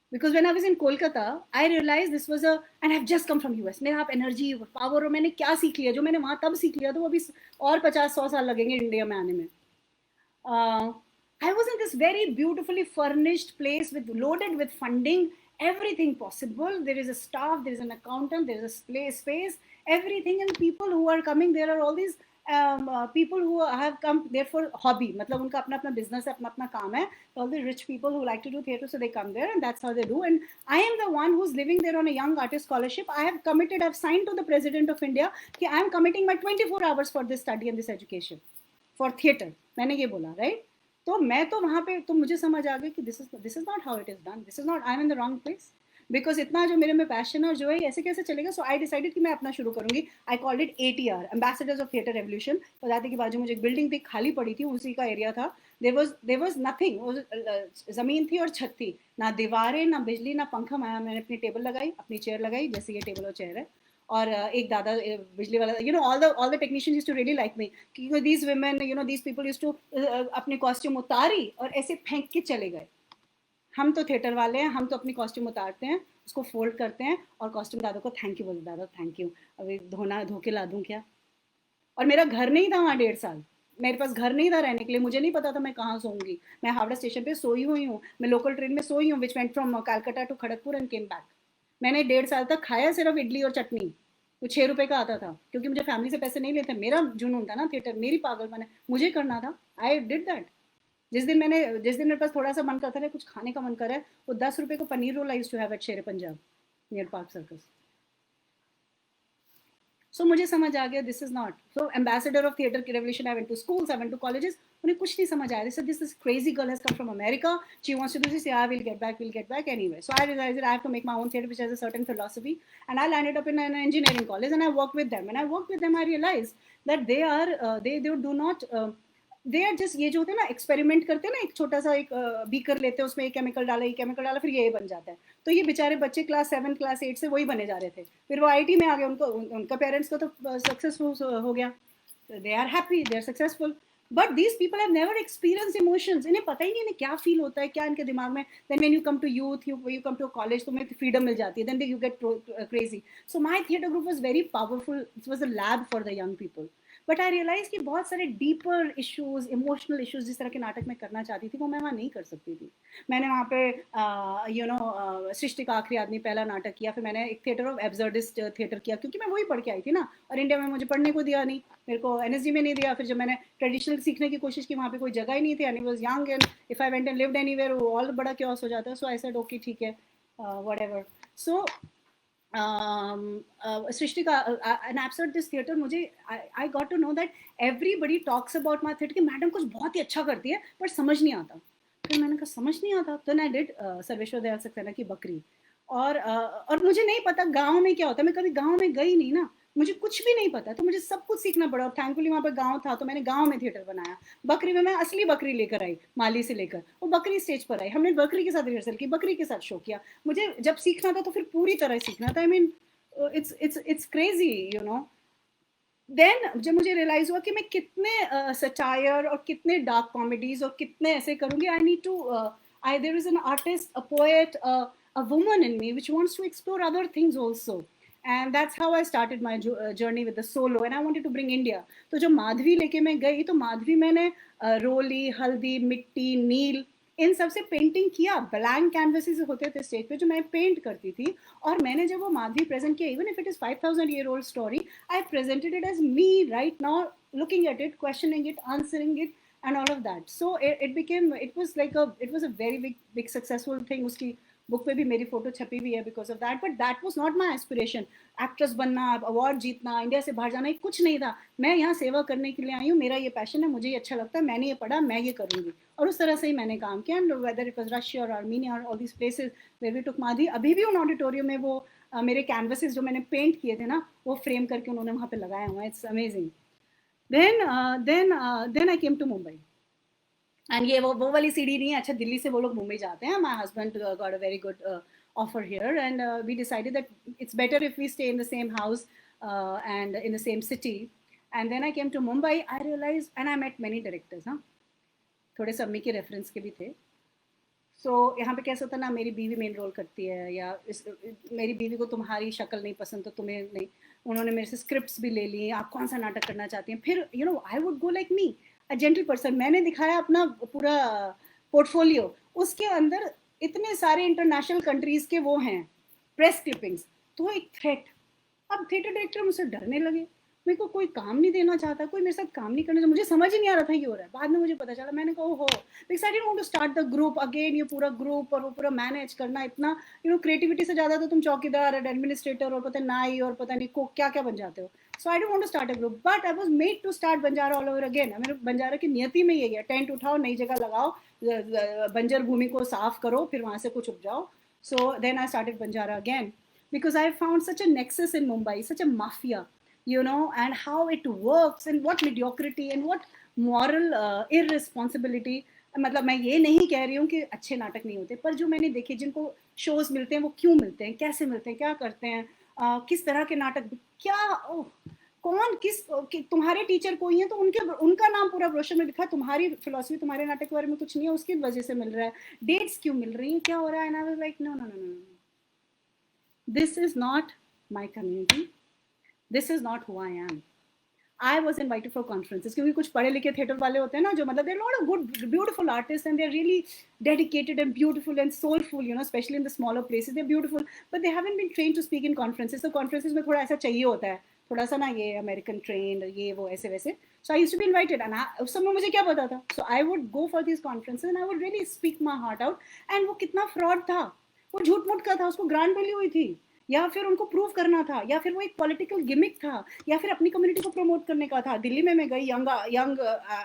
Because when I was in Kolkata, I realized this was and I've just come from US. मेरा आप energy, power, और मैंने क्या सीख लिया, जो मैंने वहाँ तब सीख लिया, तो वो अभी और 50-100 साल लगेंगे इंडिया में आने में. I was in this very beautifully furnished place loaded with funding everything possible. There is a staff, there is an accountant, there is a space, everything. And people who are coming, there are all these people who have come there for hobby, मतलब उनका अपना अपना business है, अपना अपना काम है. All the rich people who like to do theatre, so they come there, and that's how they do. And I am the one who's living there on a young artist scholarship. I have committed, I've signed to the president of India कि I am committing my 24 hours for this study and this education for theatre. मैंने ये बोला, right? तो मैं तो वहाँ पे, तो मुझे समझ आ गई कि this is not how it is done, this is not, I am in the wrong place. Because इतना जो मेरे में पैशन है और जो है ऐसे कैसे चलेगा. सो आई डिसाइडेड कि मैं अपना शुरू करूंगी. I called it ATR, ambassadors of theatre revolution. बताते कि बाजू मुझे एक बिल्डिंग थी, खाली पड़ी थी, उसी का एरिया था. देयर वाज नथिंग, जमीन थी और छत थी, ना दीवारें, ना बिजली, ना पंखा. मैंने अपनी टेबल लगाई, अपनी चेयर लगाई, जैसे ये टेबल और चेयर है. और एक दादा बिजली वाला, you know, all the technicians used to really like me, क्योंकि these women, you know, these people used to अपने कॉस्ट्यूम उतारी और ऐसे फेंक के चले गए. हम तो थिएटर वाले हैं, हम तो अपनी कॉस्ट्यूम उतारते हैं, उसको फोल्ड करते हैं और कॉस्ट्यूम दादा को थैंक यू बोलते, दादा थैंक यू, अभी धो के ला दूं क्या. और मेरा घर नहीं था वहाँ 1.5 साल, मेरे पास घर नहीं था रहने के लिए, मुझे नहीं पता था मैं कहाँ सोऊंगी. मैं हावड़ा स्टेशन पे सोई हुई हूँ, मैं लोकल ट्रेन में सोई हूँ, which went from Calcutta to Kharagpur and came back. मैंने 1.5 साल तक खाया सिर्फ इडली और चटनी, वो 6 रुपए का आता था, क्योंकि मुझे फैमिली से पैसे नहीं लेते. मेरा जुनून था ना थिएटर, मेरी पागलपन है, मुझे करना था. I did that. जिस दिन मेरे पास थोड़ा सा मन करता है, कुछ खाने का मन कर रहा है, वो 10 रुपए को paneer roll I used to have at Sher Punjab near Park Circus. So मुझे समझ आ गया this is not. So ambassador of theatre की revolution, I went to schools, I went to colleges, उन्हें कुछ नहीं समझ आया. This crazy girl has come from America, she wants to do this, I will get back anyway. So I realised I have to make my own theatre which has a certain philosophy, and I landed up in an engineering college and I work with them. And I work with them, I realised that they do not, they are just, ये जो होते हैं ना, experiment करते हैं ना, एक छोटा सा एक बीकर लेते हैं, उसमें एक केमिकल डाला, फिर ये बन जाता है. तो ये बेचारे बच्चे क्लास 7 क्लास 8 से वही बने जा रहे थे. फिर वो IT में आ गए, उनका पेरेंट्स को तो सक्सेसफुल हो गया, they are happy, they are successful. But these people have never experience emotions. इन्हें पता ही नहीं इन्हें क्या फील होता है, क्या इनके दिमाग में. Then when you come to youth, you come to college, तुम्हें फ्रीडम मिल जाती है, then you get crazy. So my theatre group was very powerful, it was a lab for the young people. But I realise कि बहुत सारे deeper issues, emotional issues जिस तरह के नाटक में करना चाहती थी, वो मैं वहाँ नहीं कर सकती थी. मैंने वहाँ पे यू नो सृष्टि का आखिरी आदमी पहला नाटक किया, फिर मैंने एक थिएटर ऑफ एब्सर्डिस्ट थिएटर किया, क्योंकि मैं वही पढ़ के आई थी ना, और इंडिया में मुझे पढ़ने को दिया नहीं, मेरे को NSD में नहीं दिया. फिर जब मैंने ट्रेडिशनल सीखने की कोशिश की, वहाँ पे कोई जगह ही नहीं थी, and I was young, and if I went and lived anywhere, वो ऑल बड़ा क्योस हो जाता. सो आई सेड ओके ठीक है, व्हाटएवर. सो सृष्टि का एन एब्सर्ड दिस थिएटर, मुझे I got to know that everybody talks about my theatre कि madam कुछ बहुत ही अच्छा करती है, पर समझ नहीं आता. फिर मैंने कहा समझ नहीं आता, तो आई डिड सर्वेश्वर दयाल सक्सेना की बकरी. और मुझे नहीं पता गाँव में क्या होता है, मैं कभी गाँव में गई नहीं ना, मुझे कुछ भी नहीं पता, तो मुझे सब कुछ सीखना पड़ा. और थैंकफुली वहाँ पर गाँव था, तो मैंने गाँव में थिएटर बनाया. बकरी में मैं असली बकरी लेकर आई, माली से लेकर, वो बकरी स्टेज पर आई, हमने बकरी के साथ रिहर्सल की, बकरी के साथ शो किया. मुझे जब सीखना था तो फिर पूरी तरह सीखना था. I mean it's crazy, you know. देन जब मुझे रियलाइज हुआ कि मैं कितने सटायर और कितने डार्क कॉमेडीज और कितने ऐसे करूँगी, I need to, there is an artist, a poet, a woman in me which wants to explore other things also. And that's how I started my journey with the solo, and I wanted to bring India. तो जब माधवी लेके मैं गई, तो माधवी मैंने रोली, हल्दी, मिट्टी, नील, इन सब से पेंटिंग किया. ब्लैंक कैनवसेस होते थे स्टेज पे जो मैं पेंट करती थी. और मैंने जब वो माधवी प्रेजेंट किया, even if it is 5000-year-old story, I presented it as me right now, looking at it, questioning it, answering it, and all of that. So it was a very big successful thing. उसकी book पे भी मेरी photo छपी हुई है because of that. But that was not my aspiration. Actress बनना, award जीतना, India से बाहर जाना, कुछ नहीं था. मैं यहाँ सेवा करने के लिए आई हूँ, मेरा ये पैशन है, मुझे ये अच्छा लगता है, मैंने ये पढ़ा, मैं ये करूँगी. और उस तरह से ही मैंने काम किया. And whether it was Russia और आर्मीनिया और all these places where we took Madhavi, अभी भी उन ऑडिटोरियम में वो मेरे कैनवसेस जो मैंने पेंट किए थे ना, वो फ्रेम करके उन्होंने वहाँ पे लगाया हुआ है. It's amazing. then I came to Mumbai. And ये वो वाली सीढ़ी नहीं है. अच्छा, दिल्ली से वो लोग मुंबई जाते हैं. My husband got a very good offer here, and we decided that it's better if we stay in the same house and in the same city. And then I came to Mumbai. I realize, and I met many directors. हाँ, थोड़े सम्मी के reference के भी थे. सो यहाँ पे कैसा होता ना, मेरी बीवी मेन रोल करती है, या मेरी बीवी को तुम्हारी शक्ल नहीं पसंद तो तुम्हें नहीं. उन्होंने मेरे से स्क्रिप्ट्स भी ले ली, आप कौन सा नाटक करना चाहती हैं. फिर you know I would go like me, a gentle person. मैंने दिखाया अपना पूरा पोर्टफोलियो, उसके अंदर इतने सारे इंटरनेशनल कंट्रीज के वो हैं प्रेस क्लिपिंग्स, तो एक थ्रेट। अब थिएटर डायरेक्टर मुझसे डरने लगे, मेरे को कोई काम नहीं देना चाहता, कोई मेरे साथ काम नहीं करना चाहता, मुझे समझ ही नहीं आ रहा था ये हो रहा है। बाद में मुझे पता चला, मैंने कहा ओहो, because I didn't want to start the group again, ये पूरा ग्रुप और वो पूरा मैनेज करना इतना, क्रिएटिविटी से ज़्यादा तो तुम चौकीदार और एडमिनिस्ट्रेटर और पता नाई और पता नहीं को क्या क्या बन जाते हो। So I don't want to start a group, but I was made to start Banjara all over again. मेरे बंजारा की नियति में यही है, टेंट उठाओ, नई जगह लगाओ, बंजर भूमि को साफ करो, फिर वहाँ से कुछ उपजाओ। So then I started Banjara again, because I found such a nexus in Mumbai, such a mafia, and how it works and what mediocrity and what moral irresponsibility. मतलब मैं ये नहीं कह रही हूँ कि अच्छे नाटक नहीं होते, पर जो मैंने देखे, जिनको शोज मिलते हैं वो क्यों मिलते हैं, कैसे मिलते हैं, क्या करते हैं, किस तरह के नाटक, क्या कौन किस तुम्हारे टीचर कोई है तो उनका नाम पूरा ब्रोशर में लिखा है, तुम्हारी फिलोसफी तुम्हारे नाटक के बारे में कुछ नहीं है, उसकी वजह से मिल रहा है, डेट्स क्यों मिल रही है, क्या हो रहा है। And I was like no no no no, this is not my community, this is not who I am. I was invited for conferences क्योंकि कुछ पढ़े लिखे थिएटर वाले होते हैं ना, जो मतलब there are a lot of good beautiful artists and they're really dedicated and beautiful and soulful, especially in the smaller places they're beautiful, but they haven't been trained to speak in conferences. तो conferences में थोड़ा ऐसा चाहिए होता है, थोड़ा सा ना ये अमेरिकन ट्रेंड, ये वो ऐसे वैसे. So I used to be invited and उस समय मुझे क्या पता था. So I would go for these conferences and I would really speak my heart out. And वो कितना फ्रॉड था, वो झूठ मूठ का था, उसको ग्रांट मिली हुई थी, या फिर उनको प्रूव करना था, या फिर वो एक पॉलिटिकल गिमिक था, या फिर अपनी कम्युनिटी को प्रमोट करने का था. दिल्ली में मैं गई यंग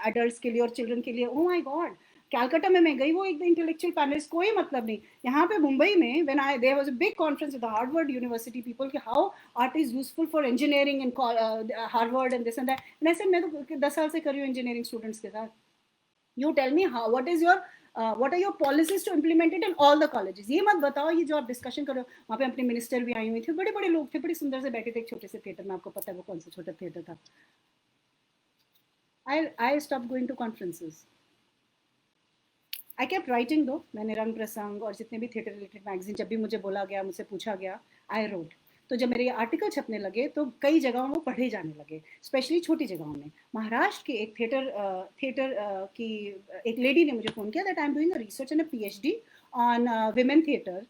एडल्ट्स के लिए और चिल्ड्रन के लिए, ओ माय गॉड. कैलकाटा में मैं गई, वो एक इंटेलेक्चुअल पैनलिस्ट, कोई मतलब नहीं. यहाँ पे मुंबई में when I there was a big conference with the Harvard University people कि how art is useful for engineering and Harvard and this and that. And ऐसे मैं तो 10 साल से कर रही हूँ इंजीनियरिंग स्टूडेंट्स के साथ. You tell me how, what is your what are your policies to implement it in all the colleges. ये मत बताओ, ये जो आप डिस्कशन करो. वहाँ पे अपने मिनिस्टर भी आई हुई थी, बड़े बड़े लोग थे, बड़े सुंदर से बैठे थे एक छोटे से थिएटर में. आपको पता है वो कौन सा छोटा थिएटर था. I stopped going to conferences. I kept writing though. मैंने रंग प्रसंग और जितने भी थिएटर रिलेटेड मैगजीन, जब भी मुझे बोला गया, मुझसे पूछा गया, I wrote. तो जब मेरे ये आर्टिकल छपने लगे तो कई जगहों वो पढ़े जाने लगे, स्पेशली छोटी जगहों में. महाराष्ट्र के एक थिएटर की एक लेडी ने मुझे फ़ोन किया that I am doing a research and a PhD on women theatre.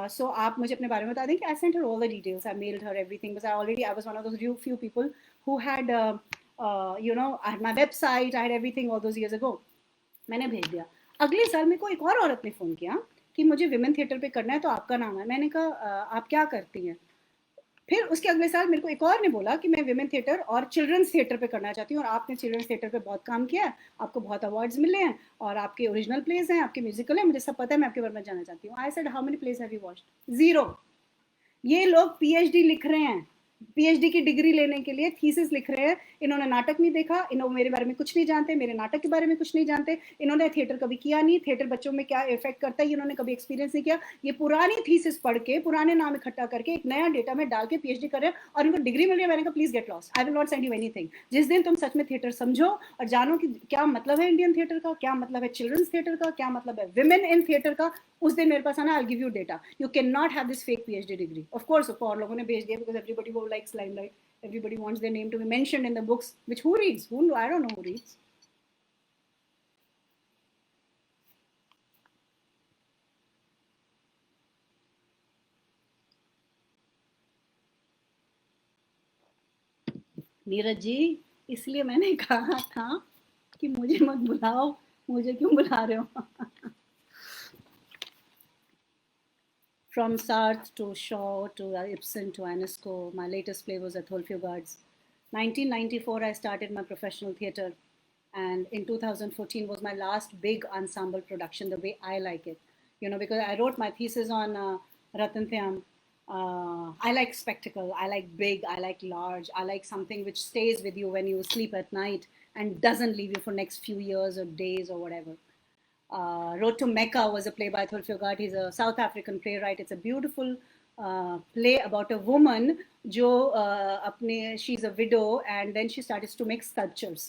So आप मुझे अपने बारे में बता दें कि I sent her all the details, I mailed her everything, because I was one of those few people who had I had my website, I had everything all those years ago. मैंने भेज दिया. अगले साल मेरे को एक और औरत ने फ़ोन किया कि मुझे विमेन थिएटर पे करना है, तो आपका नाम है. मैंने कहा आप क्या करती हैं. फिर उसके अगले साल मेरे को एक और ने बोला कि मैं विमेन थिएटर और चिल्ड्रंस थिएटर पे करना चाहती हूँ, और आपने चिल्ड्रंस थिएटर पे बहुत काम किया है, आपको बहुत अवार्ड्स मिले हैं, और आपके ओरिजिनल प्लेस हैं, आपके म्यूजिकल है, मुझे सब पता है, मैं आपके बारे में जानना चाहती हूँ. I said how many place have you watched. 0. ये लोग PhD लिख रहे हैं, PhD की डिग्री लेने के लिए थीसिस लिख रहे हैं. इन्होंने नाटक नहीं देखा, इन्होंने मेरे बारे में कुछ नहीं जानते, मेरे नाटक के बारे में कुछ नहीं जानते, इन्होंने थिएटर कभी किया नहीं, थिएटर बच्चों में क्या इफेक्ट करता है इन्होंने कभी एक्सपीरियंस नहीं किया. ये पुरानी थीसिस पढ़ के, पुराने नाम इकट्ठा करके एक नया डेटा में डाल के PhD कर रहे हैं, और इनको डिग्री मिल रही है. मैंने कहा please get lost, I will not send you anything. जिस दिन तुम सच में थिएटर समझो और जानो कि क्या मतलब है इंडियन थिएटर का, क्या मतलब है चिल्ड्रंस थिएटर का, क्या मतलब है विमेन इन थिएटर का, उस दिन मेरे पास आना. I will give you data. You can not have this fake PhD degree. Of course और लोगों ने भेज दिया, बिकॉज एवरीबडी वो likes limelight. Everybody wants their name to be mentioned in the books, which who reads? I don't know who reads. Neeraj ji, इसलिए मैंने कहा था कि मुझे मत बुलाओ. मुझे क्यों बुला रहे हो? From Sartre to Shaw to Ibsen to Ionesco, my latest play was Atholfio Guards. 1994, I started my professional theatre, and in 2014 was my last big ensemble production, the way I like it. Because I wrote my thesis on Ratan Thyam. I like spectacle, I like big, I like large, I like something which stays with you when you sleep at night and doesn't leave you for next few years or days or whatever. Road to Mecca was a play by Thulfio Gard. He's a South African playwright. It's a beautiful play about a woman जो she's a widow and then she starts to make sculptures.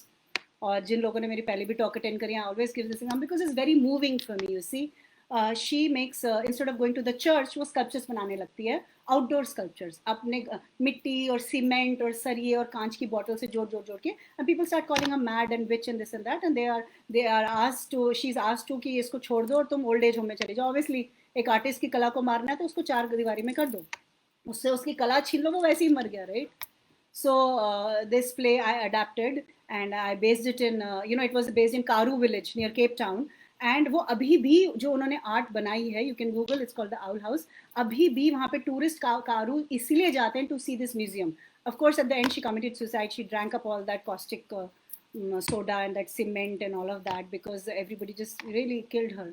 और जिन लोगों ने मेरी पहले भी talk attend करी, I always give this example because it's very moving for me. You see, she makes instead of going to the church, वो sculptures बनाने लगती है, outdoor sculptures, अपने मिट्टी और सीमेंट और सरिये और कांच की बॉटल से जोड़ के, and people start calling her mad and witch and this and that, and they are asked to, she's asked to कि इसको छोड़ दो और तुम old age home में चले जाओ. Obviously एक आर्टिस्ट की कला को मारना है तो उसको चार दीवारी में कर दो, उससे उसकी कला छीन लो, वो वैसे ही मर गया, right? So this play I adapted and I based it in, it was based in Karu village near Cape Town. And वो अभी भी जो उन्होंने आर्ट बनाई है, you can Google, it's called the owl house. अभी भी वहाँ पे टूरिस्ट कारू इसलिए जाते हैं to see this museum. Of course, at the end, she committed suicide. She drank up all that caustic soda and that cement and all of that because everybody just really killed her.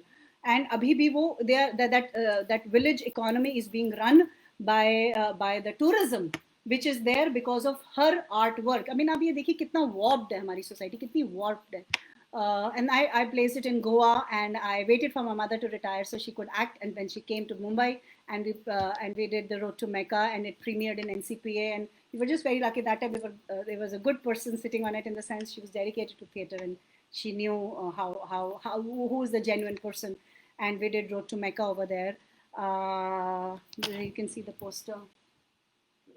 And abhi bhi wo there that village economy is being run by the tourism which is there because of her artwork. I mean, आप ये देखिए कितना warped है हमारी society, कितनी warped है. And I placed it in Goa, and I waited for my mother to retire so she could act. And then she came to Mumbai, and we did the Road to Mecca, and it premiered in NCPA. And we were just very lucky that time. There was a good person sitting on it in the sense she was dedicated to theatre, and she knew how who is the genuine person. And we did Road to Mecca over there. You can see the poster.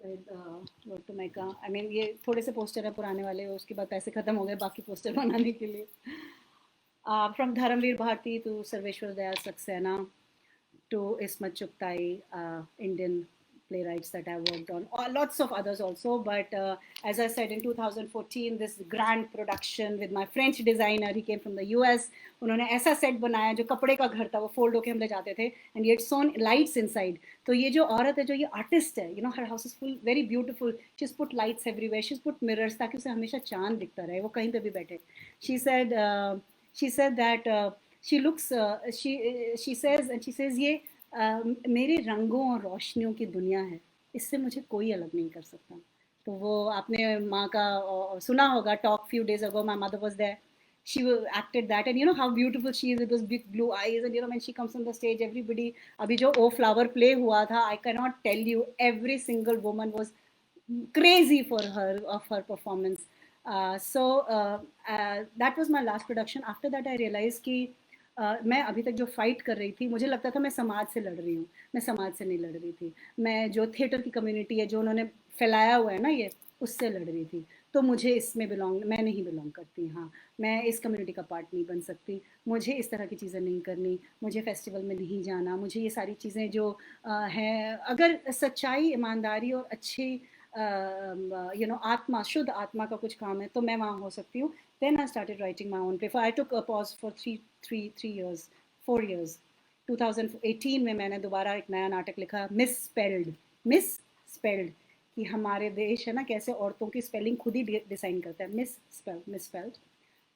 Road to Mecca. I mean ये थोड़े से poster है पुराने वाले, उसके बाद पैसे खत्म हो गए बाकी पोस्टर बनाने के लिए. From Dharamvir Bharati to Sarveshwar Dayal Saxena to Ismat Chugtai, Indian playwrights that I worked on, or lots of others also. But as I said, in 2014, this grand production with my French designer, he came from the US. उन्होंने ऐसा set बनाया जो कपड़े का घर था, वो fold होके हम ले जाते थे, and yet shown lights inside. तो ये जो औरत है, जो ये आर्टिस्ट है, her house is full, very beautiful. She's put lights everywhere. She's put mirrors ताकि उसे हमेशा चांद दिखता रहे, वो कहीं पे भी बैठे. She said that. She looks she says ये मेरे रंगों और रोशनियों की दुनिया है, इससे मुझे कोई अलग नहीं कर सकता. तो वो आपने माँ का सुना होगा, talk few days ago my mother was there, she acted that, and how beautiful she is with those big blue eyes, and when she comes on the stage, everybody. अभी जो ओ फ्लावर प्ले हुआ था, I cannot tell you, every single woman was crazy for her of her performance. That was my last production. After that I realized कि मैं अभी तक जो fight कर रही थी, मुझे लगता था मैं समाज से लड़ रही हूँ, मैं समाज से नहीं लड़ रही थी. मैं जो थिएटर की कम्युनिटी है, जो उन्होंने फैलाया हुआ है ना, ये उससे लड़ रही थी. तो मुझे इसमें मैं नहीं बिलोंग करती. हाँ, मैं इस कम्युनिटी का पार्ट नहीं बन सकती, मुझे इस तरह की चीज़ें नहीं करनी, मुझे फेस्टिवल में नहीं जाना, मुझे ये सारी चीज़ें जो हैं, अगर सच्चाई, ईमानदारी और अच्छी आत्मा, शुद्ध आत्मा का कुछ काम है तो मैं वहाँ हो सकती हूँ. Then I started writing my own play. I took a pause for 4 years. 2018 में मैंने दोबारा एक नया नाटक लिखा, मिस स्पेल्ड, कि हमारे देश है ना, कैसे औरतों की स्पेलिंग खुद ही डिसाइन करता है, मिस स्पेल्ड.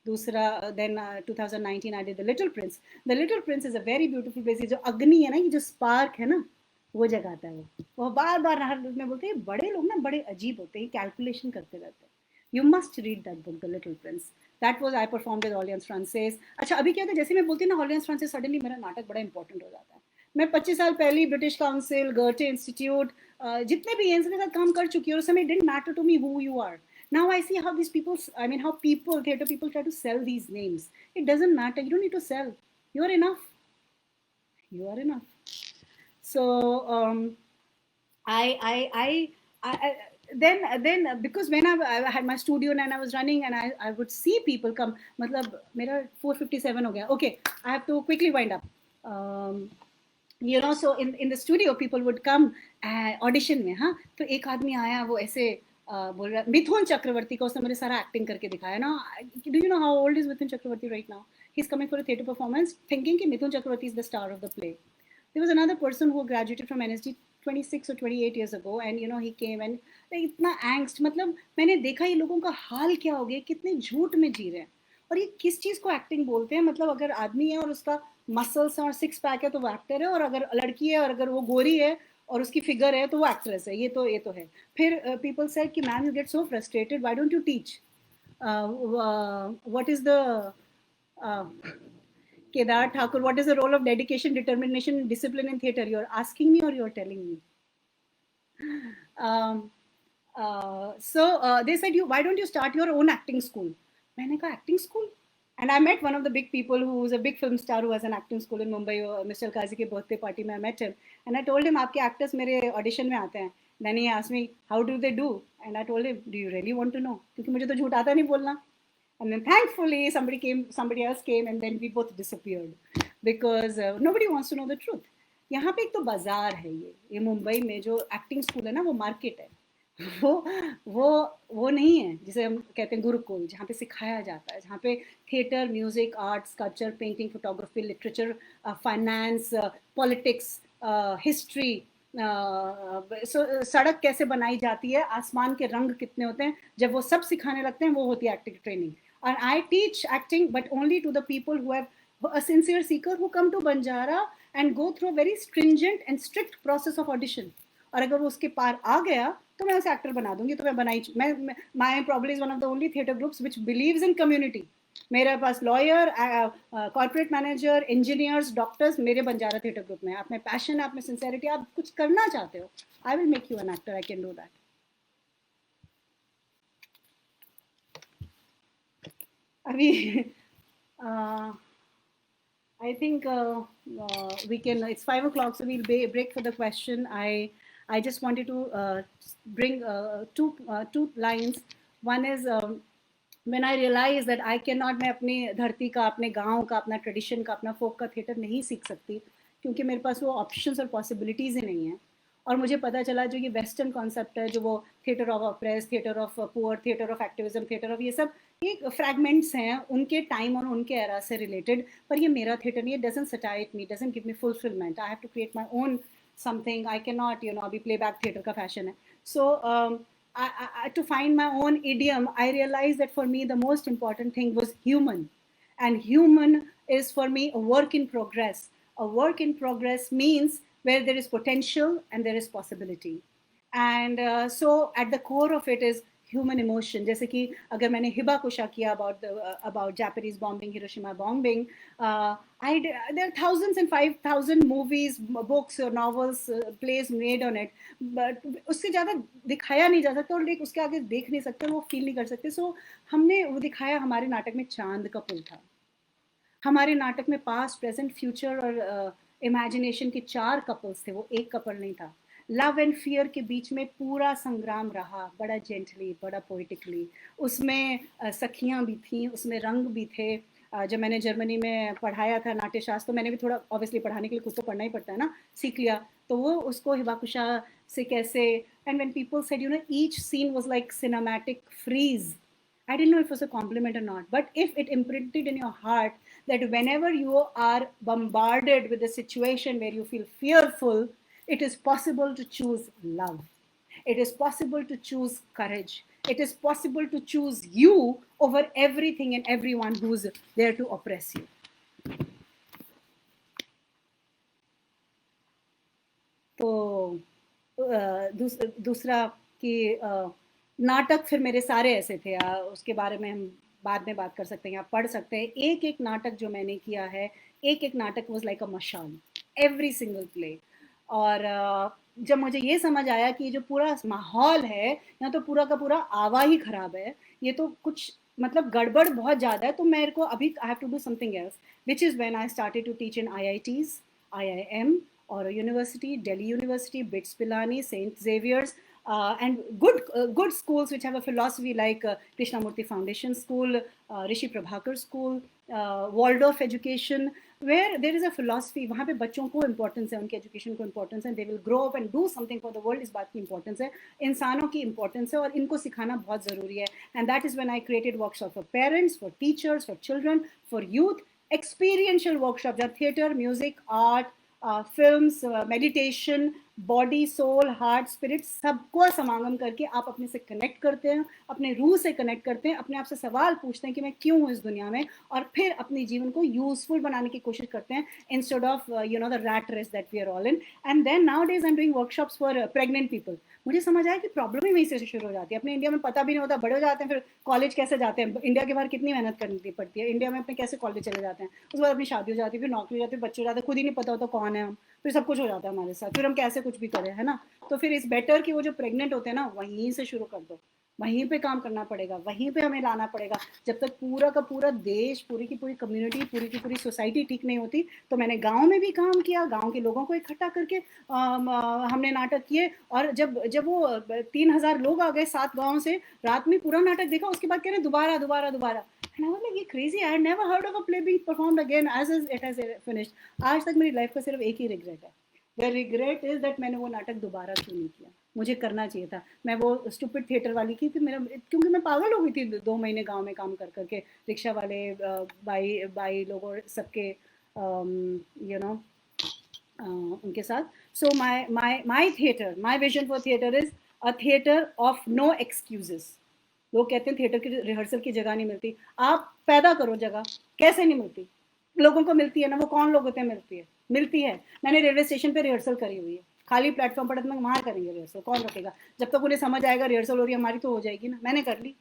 दूसरा, then 2019 I did The Little Prince. The Little Prince is a very beautiful place. जो अग्नि है ना, ये जो स्पार्क है ना, वो जगाता है. वो बार बार हर में बोलते हैं, बड़े लोग ना बड़े अजीब होते हैं, कैलकुलेशन करते रहते हैं. You must read that book, The Little Prince. That was I performed with Alliance Francaise. अच्छा, अभी क्या था, जैसे मैं बोलती हूँ ना Alliance Francaise, सडनली मेरा नाटक बड़ा इंपॉर्टेंट हो जाता है. मैं 25 साल पहले ब्रिटिश काउंसिल, गर्टे इंस्टीट्यूट, जितने भी हैं इनके साथ काम कर चुकी हूँ. उस समय didn't matter to me who you are. Now I see how these people, how theater people try to sell these names. It doesn't matter. You don't need to sell. You are enough. You are enough. So I then because when I had my studio and I was running, and I would see people come. मतलब मेरा 4:57 हो गया. Okay, I have to quickly wind up. So in the studio people would come audition में. हाँ, तो एक आदमी आया, वो ऐसे बोल रहा, मिथुन चक्रवर्ती को, उसने मुझे सारा एक्टिंग करके दिखाया ना. Do you know how old is Mithun Chakravarti right now? He's coming for a theatre performance thinking कि Mithun Chakravarti is the star of the play. There was another person who graduated from NSD 26 or 28 years ago, and he came, and इतना angst, मतलब मैंने देखा ये लोगों का हाल क्या हो गया, कितने झूठ में जी रहे हैं, और ये किस चीज़ को एक्टिंग बोलते हैं. मतलब अगर आदमी है और उसका मसल्स और सिक्स पैक है तो वो एक्टर है, और अगर लड़की है और अगर वो गोरी है और उसकी फिगर है तो वो एक्ट्रेस है. ये तो है. फिर पीपल सेड कि ma'am, you get so frustrated, why don't you teach, what is the Kedar Thakur, what is the role of dedication, determination, discipline in theatre? You're asking me or you're telling me? So they said, why don't you start your own acting school? मैंने कहा acting school? And I met one of the big people who is a big film star who has an acting school in Mumbai. Mr. Kazi के birthday party में I met him, and I told him, आपके actors मेरे audition में आते हैं. Then he asked me, how do they do? And I told him, do you really want to know? क्योंकि मुझे तो झूठ आता नहीं बोलना. And then thankfully somebody else came, and then we both disappeared because nobody wants to know the truth. यहाँ पे एक तो बाजार है, ये मुंबई में जो एक्टिंग स्कूल है ना, वो मार्केट है। वो वो वो नहीं है जिसे हम कहते हैं गुरुकुल, जहाँ पे सिखाया जाता है, जहाँ पे theatre, music, art, sculpture, painting, photography, literature, finance, politics, history, सड़क कैसे बनाई जाती है, आसमान के रंग कितने होते हैं, जब वो सब सिखाने लगते हैं, वो होती है acting training. And I teach acting, but only to the people who have a sincere seeker who come to Banjara and go through a very stringent and strict process of audition. और अगर वो उसके पार आ गया तो मैं उसे actor बना दूंगी. तो मैं बनाई, मैं my problem is one of the only theatre groups which believes in community. मेरे पास lawyer, corporate manager, engineers, doctors मेरे बंजारा थिएटर ग्रुप में. आप में पैशन है, आप में सिंसेरिटी, आप कुछ करना चाहते हो, I will make you an actor, I can do that. अभी I think we can. It's 5 o'clock, so we'll break for the question. I just wanted to bring two lines. One is when I realized that I cannot, मैं अपनी धरती का, अपने गांव का, अपना tradition का, अपना फोक का थिएटर नहीं सीख सकती, क्योंकि मेरे पास वो ऑप्शंस और पॉसिबिलिटीज़ ही नहीं है. और मुझे पता चला जो ये वेस्टर्न कॉन्सेप्ट है, जो वो theatre of oppress, theatre of poor, theatre of activism, theatre of, ये सब ये फ्रैगमेंट्स हैं उनके टाइम और उनके एरा से रिलेटेड. पर ये मेरा थिएटर नहीं, doesn't satiate me, doesn't give me fulfilment. I have to create my own something. I can not, you know, अभी प्लेबैक थिएटर का फैशन है. So to find my own idiom, I realized that for me the most important thing was human, and human is for me a work in progress. A work in progress means where there is potential and there is possibility. And so at the core of it is human emotion. जैसे कि अगर मैंने हिबा कुशा किया about Japanese bombing, Hiroshima bombing, there are thousands and 5,000 movies, books, novels, plays made on it, but उससे ज़्यादा दिखाया नहीं जा सकता, और उसके आगे देख नहीं सकते, वो फील नहीं कर सकते. सो हमने वो दिखाया. हमारे नाटक में चांद का पुल था. हमारे नाटक में पास्ट, प्रेजेंट, फ्यूचर और इमेजिनेशन के 4 कपल्स थे, वो एक कपल नहीं था. लव एंड फियर के बीच में पूरा संग्राम रहा, बड़ा जेंटली, बड़ा पोइटिकली. उसमें सखियाँ भी थीं, उसमें रंग भी थे. जब मैंने जर्मनी में पढ़ाया था नाट्य शास्त्र, तो मैंने भी थोड़ा, ऑब्वियसली पढ़ाने के लिए कुछ तो पढ़ना ही पड़ता है ना, सीख लिया. तो वो उसको हिबाकुशा से कैसे, and when people said, you know, each scene was like cinematic freeze. I didn't know if it was a compliment or not, but if it imprinted in your heart that whenever you are bombarded with a situation where you feel fearful, it is possible to choose love. It is possible to choose courage. It is possible to choose you over everything and everyone who's there to oppress you. तो दूसरा कि नाटक फिर मेरे सारे ऐसे थे, उसके बारे में हम बाद में बात कर सकते हैं, आप पढ़ सकते हैं. एक एक नाटक जो मैंने किया है, एक एक नाटक वाज लाइक अ मशाल, एवरी सिंगल प्ले. और जब मुझे ये समझ आया कि जो पूरा माहौल है यहाँ, तो पूरा का पूरा आवा ही खराब है, ये तो कुछ मतलब गड़बड़ बहुत ज़्यादा है, तो मेरे को अभी I have to do something else, which is when I started to teach in IITs, IIM, or a university, Delhi University, BITS Pilani, St. Xavier's, and good schools which have a philosophy like Krishnamurti Foundation School, Rishi Prabhakar School, Waldorf Education, where there is a philosophy. वहाँ पे बच्चों को importance है, उनके education को importance है, they will grow up and do something for the world. इस बात की importance है, इंसानों की importance है, और इनको सिखाना बहुत ज़रूरी है. And that is when I created workshops for parents, for teachers, for children, for youth, experiential workshops, जहाँ theatre, music, art, films, meditation, body, soul, heart, spirit, सबको समागम करके आप अपने से कनेक्ट करते हैं, अपने रूह से कनेक्ट करते हैं, अपने आप से सवाल पूछते हैं कि मैं क्यों हूँ इस दुनिया में, और फिर अपने जीवन को यूजफुल बनाने की कोशिश करते हैं, instead of you know the rat race that we are all in. And then now days I am doing workshops for pregnant people. मुझे समझ आया कि प्रॉब्लम ही वहीं से शुरू हो जाती है. अपने इंडिया में पता भी नहीं होता, बड़े हो जाते हैं, फिर कॉलेज कैसे जाते हैं, इंडिया के बाहर कितनी मेहनत करनी पड़ती है, इंडिया में अपने कैसे कॉलेज चले जाते हैं, उसके बाद अपनी शादी हो जाती है, फिर नौकरी हो जाती है, बच्चे हो जाते हैं, खुद ही नहीं पता होता कौन है हम, फिर सब कुछ हो जाता है हमारे साथ, फिर हम कैसे कुछ भी करें, है ना. तो फिर इस बेटर कि वो जो प्रेग्नेंट होते हैं ना, वहीं से शुरू कर दो, वहीं पे काम करना पड़ेगा, वहीं पे हमें लाना पड़ेगा. जब तक पूरा का पूरा देश, पूरी की पूरी कम्युनिटी, पूरी की पूरी सोसाइटी ठीक नहीं होती. तो मैंने गांव में भी काम किया, गांव के लोगों को इकट्ठा करके हमने नाटक किए. और जब जब वो 3,000 लोग आ गए 7 गाँव से, रात में पूरा नाटक देखा, उसके बाद कह रहे दोबारा दोबारा दोबारा. And I was like, ये crazy, I had never heard of a play being performed again as it has finished. आज तक मेरी लाइफ का सिर्फ एक ही रिग्रेट है द रिग्रेट इज दैट मैंने वो नाटक दोबारा क्यों नहीं किया, मुझे करना चाहिए था। मैं वो स्टूपिड थिएटर वाली की थी मेरा, क्योंकि मैं पागल हो गई थी 2 महीने गांव में काम कर करके, रिक्शा वाले बाई बाई लोगों सबके यू नो उनके साथ। So my theatre, my vision for theatre is a theatre of no excuses. लोग कहते हैं थिएटर की रिहर्सल की जगह नहीं मिलती, आप पैदा करो जगह। कैसे नहीं मिलती? लोगों को मिलती है ना, वो कौन लोग होते हैं मिलती है, मिलती है। मैंने रेलवे स्टेशन पे रिहर्सल करी हुई है, खाली प्लेटफॉर्म पर तो वहाँ करेंगे रिहर्सल, कौन रखेगा? जब तक उन्हें समझ आएगा रिहर्सल हो रही है हमारी तो हो जाएगी ना, मैंने कर ली।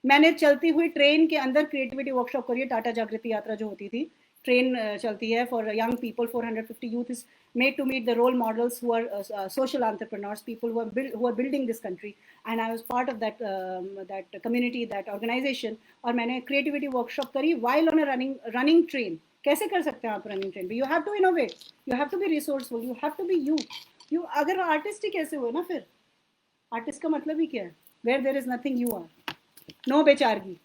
मैंने चलती हुई ट्रेन के अंदर क्रिएटिविटी वर्कशॉप करी है, टाटा जागृति यात्रा जो होती थी, ट्रेन चलती है for young people, 450 youth is made to meet the role models who are social entrepreneurs, people who are building this country, and I was part of that community, that organization। और मैंने creativity workshop करी while on a running train। कैसे कर सकते हैं आप running train पे? You have to innovate, you have to be resourceful, you have to be you अगर आर्टिस्ट ही कैसे हुए ना, फिर आर्टिस्ट का मतलब ही क्या है? Where there is nothing you are. No बेचारगी,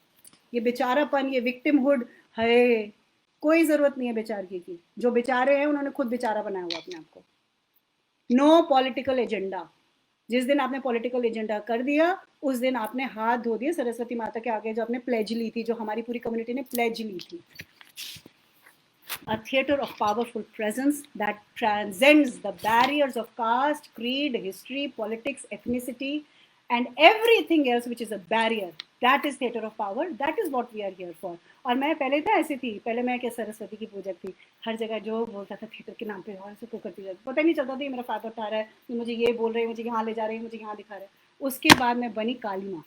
ये बेचारापन, ये विक्टिमहुड है, कोई जरूरत नहीं है बेचारगी की। जो बेचारे हैं उन्होंने खुद बेचारा बनाया हुआ अपने आप को। No political agenda. जिस दिन आपने पॉलिटिकल एजेंडा कर दिया उस दिन आपने हाथ धो दिए सरस्वती माता के आगे, जो आपने प्लेज ली थी, जो हमारी पूरी कम्युनिटी ने प्लेज ली थी। A theater of powerful presence that transcends the barriers of caste, creed, history, politics, ethnicity, and everything else which is a barrier. That is theater of power. That is what we are here for. और मैं पहले तो ऐसी थी, पहले मैं क्या सरस्वती की पूजक थी, हर जगह जो बोलता था थिएटर के नाम पे और से को करती जाती, पता ही नहीं चलता था ये मेरा फायदा उठा रहा है, मुझे ये बोल रहे हैं, मुझे यहाँ ले जा रहे हैं, मुझे यहाँ दिखा रहे हैं। उसके बाद मैं बनी काली माँ,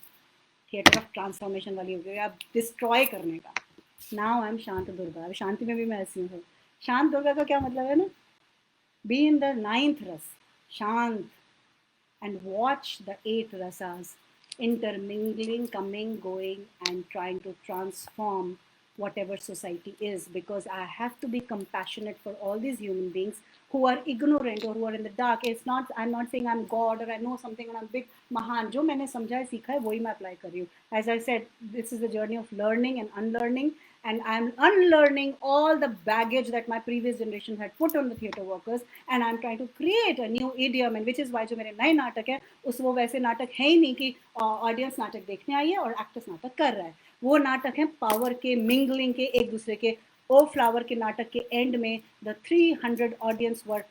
थिएटर ऑफ ट्रांसफॉर्मेशन वाली हो गई, अब डिस्ट्रॉय करने का। नाउ आई एम शांत दुर्गा। अब शांति में भी मैं ऐसी हूँ। शांत दुर्गा का क्या मतलब है ना? बी इन द 9th रस, शांत, and watch the 8 rasas intermingling, coming, going, and trying to transform whatever society is. Because I have to be compassionate for all these human beings who are ignorant or who are in the dark. It's not, I'm not saying I'm God or I know something and I'm big, महान। जो मैंने समझा है, सीखा है, वही मैं apply कर रही हूँ। As I said, this is a journey of learning and unlearning, and I'm unlearning all the baggage that my previous generation had put on the theatre workers, and I'm trying to create a new idiom, and which is why जो मेरे नए नाटक है उस वो वैसे नाटक है ही नहीं कि ऑडियंस नाटक देखने आई है और एक्टर्स नाटक कर रहा है। वो नाटक है पावर के, मिंगलिंग के, एक दूसरे के। ओ फ्लावर के नाटक के एंड में the 300 audience were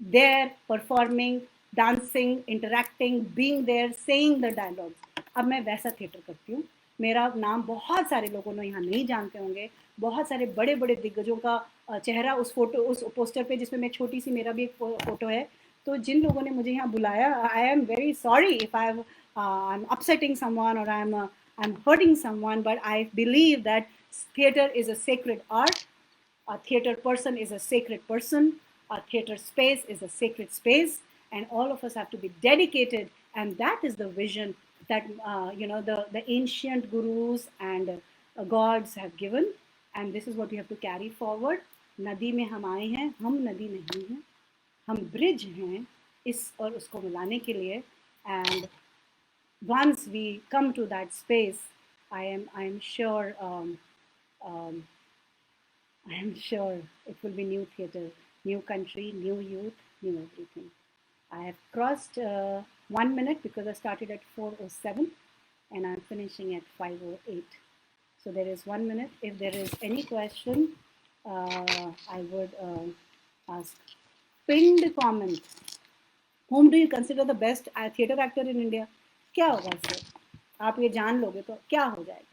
there performing, dancing, interacting, being there, saying the dialogues. अब मैं वैसा थिएटर करती हूँ। मेरा नाम बहुत सारे लोगों ने यहाँ नहीं जानते होंगे, बहुत सारे बड़े बड़े दिग्गजों का चेहरा उस फोटो, उस पोस्टर पे जिसमें मैं छोटी सी, मेरा भी एक फोटो है। तो जिन लोगों ने मुझे यहाँ बुलाया, I am very sorry if I am upsetting someone और I am hurting someone, but I believe that theater is a sacred art, a theater person is a sacred person, a theater space is a sacred space, and all of us have to be dedicated, and that is the vision that the ancient gurus and gods have given, and this is what we have to carry forward। नदी में हम आए हैं, हम नदी नहीं हैं, हम ब्रिज हैं इस और उसको मिलाने के लिए। and once we come to that space, I am sure um, I am sure it will be new theatre, new country, new youth, new everything। I have crossed 1 minute because I started at 4:07 and I'm finishing at 5:08। So there is 1 minute. If there is any question, I would ask. Pinned comment. Whom do you consider the best theatre actor in India? क्या होगा इससे? आप ये जान लोगे तो क्या हो जाएगा?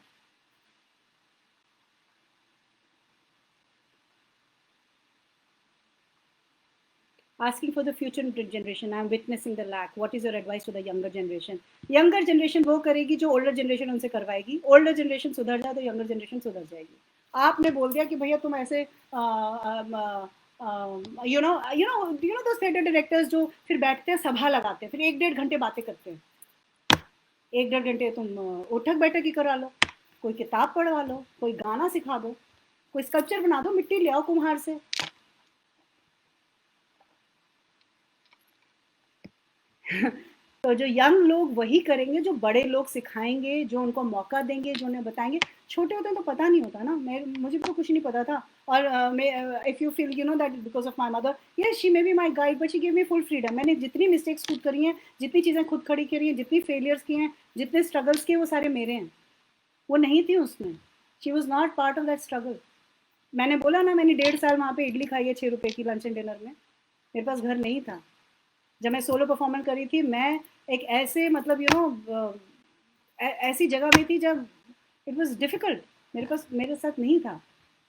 Asking for the future generation, I am witnessing the lack. What is your advice to the younger generation? Younger generation वो करेगी जो older generation उनसे करवाएगी। Older generation सुधर जाए तो younger generation सुधर जाएगी। आपने बोल दिया कि भैया तुम ऐसे those theater directors जो फिर बैठते हैं, सभा लगाते हैं, फिर 1-1.5 घंटे बातें करते हैं। 1-1.5 घंटे तुम उठक बैठक ही करा लो, कोई किताब पढ़वा लो, कोई गाना सिखा दो, कोई स्कल्पचर बना दो, मिट्टी ले आओ कुम्हार से। तो जो यंग लोग वही करेंगे जो बड़े लोग सिखाएंगे, जो उनको मौका देंगे, जो उन्हें बताएंगे। छोटे होते हैं तो पता नहीं होता ना, मुझे तो कुछ नहीं पता था। और if you feel you know that because of my mother, yes she may be my guide but she give me full freedom. मैंने जितनी मिस्टेक्स खुद करी हैं, जितनी चीज़ें खुद खड़ी करी हैं, जितनी फेलियर्स किए हैं, जितने स्ट्रगल्स किए, वो सारे मेरे हैं। वो नहीं थी उसमें, she was not part of that struggle. मैंने बोला ना, मैंने 1.5 साल वहाँ पे इडली खाई है 6 रुपए की लंच एंड डिनर में। मेरे पास घर नहीं था। जब मैं सोलो परफॉर्मेंस करी थी, मैं एक ऐसे मतलब ऐसी जगह में थी जब इट वॉज डिफिकल्ट, मेरे पास मेरे साथ नहीं था।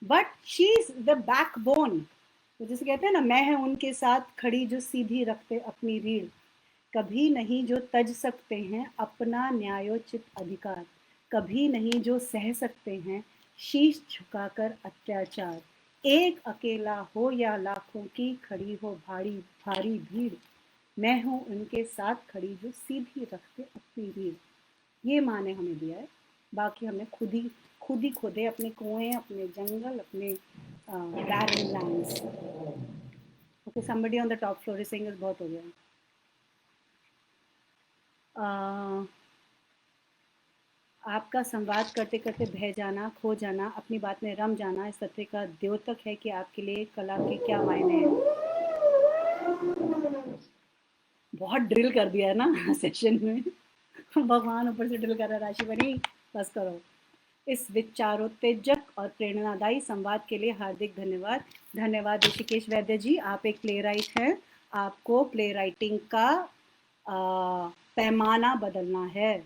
But she is the backbone. तो जैसे कहते हैं ना, मैं है उनके साथ खड़ी जो सीधी रखते अपनी रीढ़, कभी नहीं जो तज सकते हैं अपना न्यायोचित अधिकार, कभी नहीं जो सह सकते हैं शीश झुकाकर अत्याचार। एक अकेला हो या लाखों की खड़ी हो भारी भारी भीड़, मैं हूँ उनके साथ खड़ी जो सीधी रखते अपनी रीढ़। ये माँ ने हमें दिया है, बाकी हमने खुद ही खोदे अपने कुएं, अपने जंगल, अपने barren lands. Okay, somebody on the top floor is saying is बहुत हो गया। आपका संवाद करते करते बह जाना, खो जाना, अपनी बात में रम जाना इस तथ्य का द्योतक है कि आपके लिए कला के क्या मायने हैं। बहुत ड्रिल कर दिया है ना सेशन में। भगवान ऊपर से ड्रिल कर रहा है, राशि बनी बस करो। इस विचारोत्तेजक और प्रेरणादायी संवाद के लिए हार्दिक धन्यवाद। धन्यवाद ऋषिकेश वैद्य जी, आप एक प्ले राइट हैं, आपको प्ले राइटिंग का पैमाना बदलना है।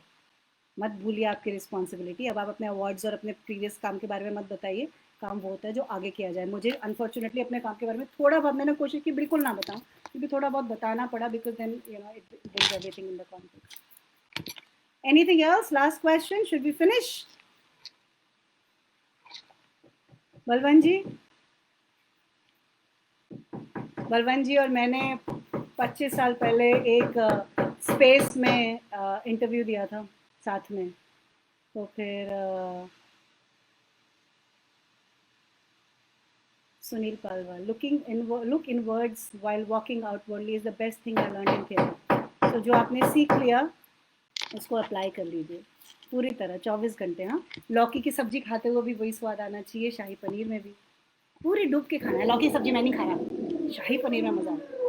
मत भूलिए आपकी रिस्पॉन्सिबिलिटी। अब आप अपने अवार्ड्स और अपने प्रीवियस काम के बारे में मत बताइए, काम वो होता है जो आगे किया जाए। मुझे अनफॉर्चुनेटली अपने काम के बारे में थोड़ा बहुत मैंने कोशिश की, बिल्कुल ना बताऊं, क्योंकि थोड़ा बहुत बताना पड़ा, because then you know it brings everything in the context. Anything else? Last question, should we finish? Balwant ji, Balwant ji और मैंने 25 साल पहले एक स्पेस में इंटरव्यू दिया था साथ में। तो फिर Sunil Palwal, look inwards while walking outwardly is the best thing I learn in theatre. तो जो आपने सीख लिया उसको अप्लाई कर लीजिए पूरी तरह 24 घंटे। हाँ, लौकी की सब्जी खाते हुए भी वही स्वाद आना चाहिए, शाही पनीर में भी पूरी डूब के खाना है। लौकी की सब्जी मैं नहीं खाया, शाही पनीर में मजा है।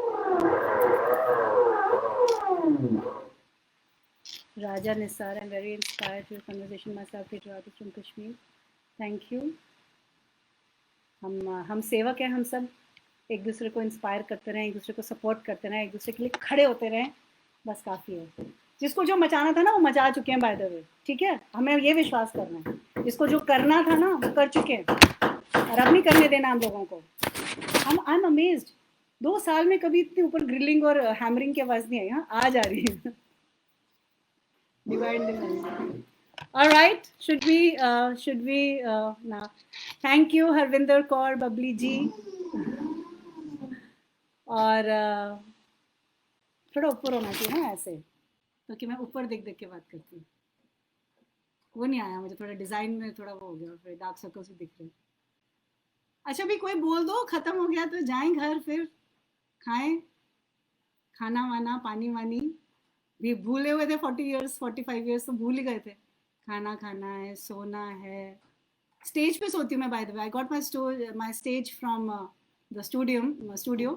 Raja Nisar, I'm very inspired to your conversation myself, teacher artist from Kashmir. Thank you. हम सेवक हैं, हम सब एक दूसरे को इंस्पायर करते रहें, एक दूसरे को सपोर्ट करते रहें, एक दूसरे के लिए खड़े होते रहें, बस काफ़ी है। जिसको जो मचाना था ना वो मचा चुके हैं बाय द वे, ठीक है? हमें ये विश्वास करना है, जिसको जो करना था ना वो कर चुके हैं, और अब नहीं करने देना हम लोगों को। आई एम अमेज्ड, 2 साल में कभी इतने ऊपर ग्रिलिंग और हैमरिंग की आवाज़ नहीं आई। हाँ, आज आ रही है। Divide the money. All right, should we now? Thank you Harvinder Kaur, Babli जी। और थोड़ा ऊपर होना चाहिए ना ऐसे, तो कि मैं ऊपर देख देख के बात करती हूँ। वो नहीं आया मुझे, थोड़ा डिजाइन में थोड़ा वो हो गया, फिर डार्क सर्कल्स भी दिख रहे हैं। अच्छा भी कोई बोल दो खत्म हो गया तो जाएं घर, फिर खाएं खाना वाना, पानी वानी भी भूले हुए थे। 40 years 45 years तो भूल ही गए थे। खाना खाना है, सोना है। स्टेज पे सोती हूँ मैं, by the way. I got my stage from the studio.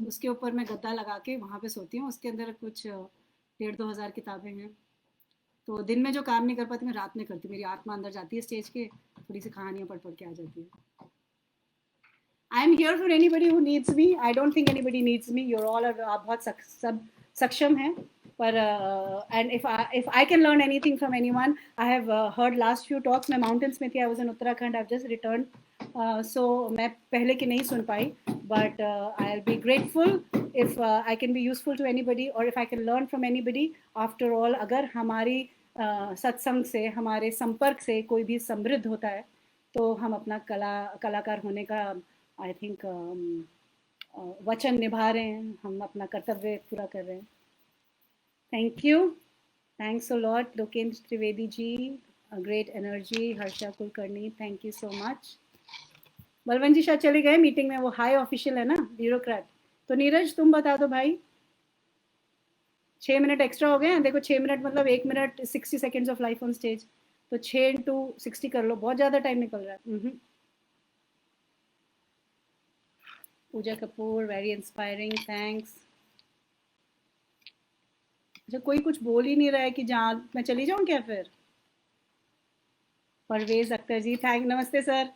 उसके ऊपर मैं गद्दा लगा के वहाँ पे सोती हूँ। उसके अंदर कुछ 1,500-2 हज़ार किताबें हैं। तो दिन में जो काम नहीं कर पाती मैं रात में करती हूँ। मेरी आत्मा अंदर जाती है स्टेज के, थोड़ी सी कहानियाँ पढ़ पढ़ के आ जाती है। I am here for anybody who needs me. I don't think anybody needs me. You're all आप बहुत सब सक्षम हैं, पर and if I can learn anything from anyone. I have heard last few talks. मैं माउंटेन्स में थी, I was in Uttarakhand, I have just return, so मैं पहले की नहीं सुन पाई, but I will be grateful if I can be useful to anybody, और if I can learn from anybody. After all, अगर हमारी सत्संग से, हमारे संपर्क से कोई भी समृद्ध होता है, तो हम अपना कलाकार होने का आई थिंक वचन निभा रहे हैं, हम अपना कर्तव्य पूरा कर रहे हैं। Thank you, thanks a lot Lokendra Trivedi ji, great energy. Harsha Kulkarni, thank you so much. Balwant ji शायद चले गए मीटिंग में, वो हाई ऑफिशियल है ना, ब्यूरोक्रेट। तो नीरज तुम बता दो भाई। 6 मिनट एक्स्ट्रा हो गए हैं, देखो 6 मिनट मतलब 1 minute 60 seconds of life on stage, तो 6 into 60 कर लो, बहुत ज़्यादा टाइम निकल रहा है। पूजा कपूर, वेरी इंस्पायरिंग, थैंक्स। अच्छा, कोई कुछ बोल ही नहीं रहा है कि जहाँ मैं चली जाऊँ क्या फिर? परवेज अख्तर जी, थैंक, नमस्ते सर।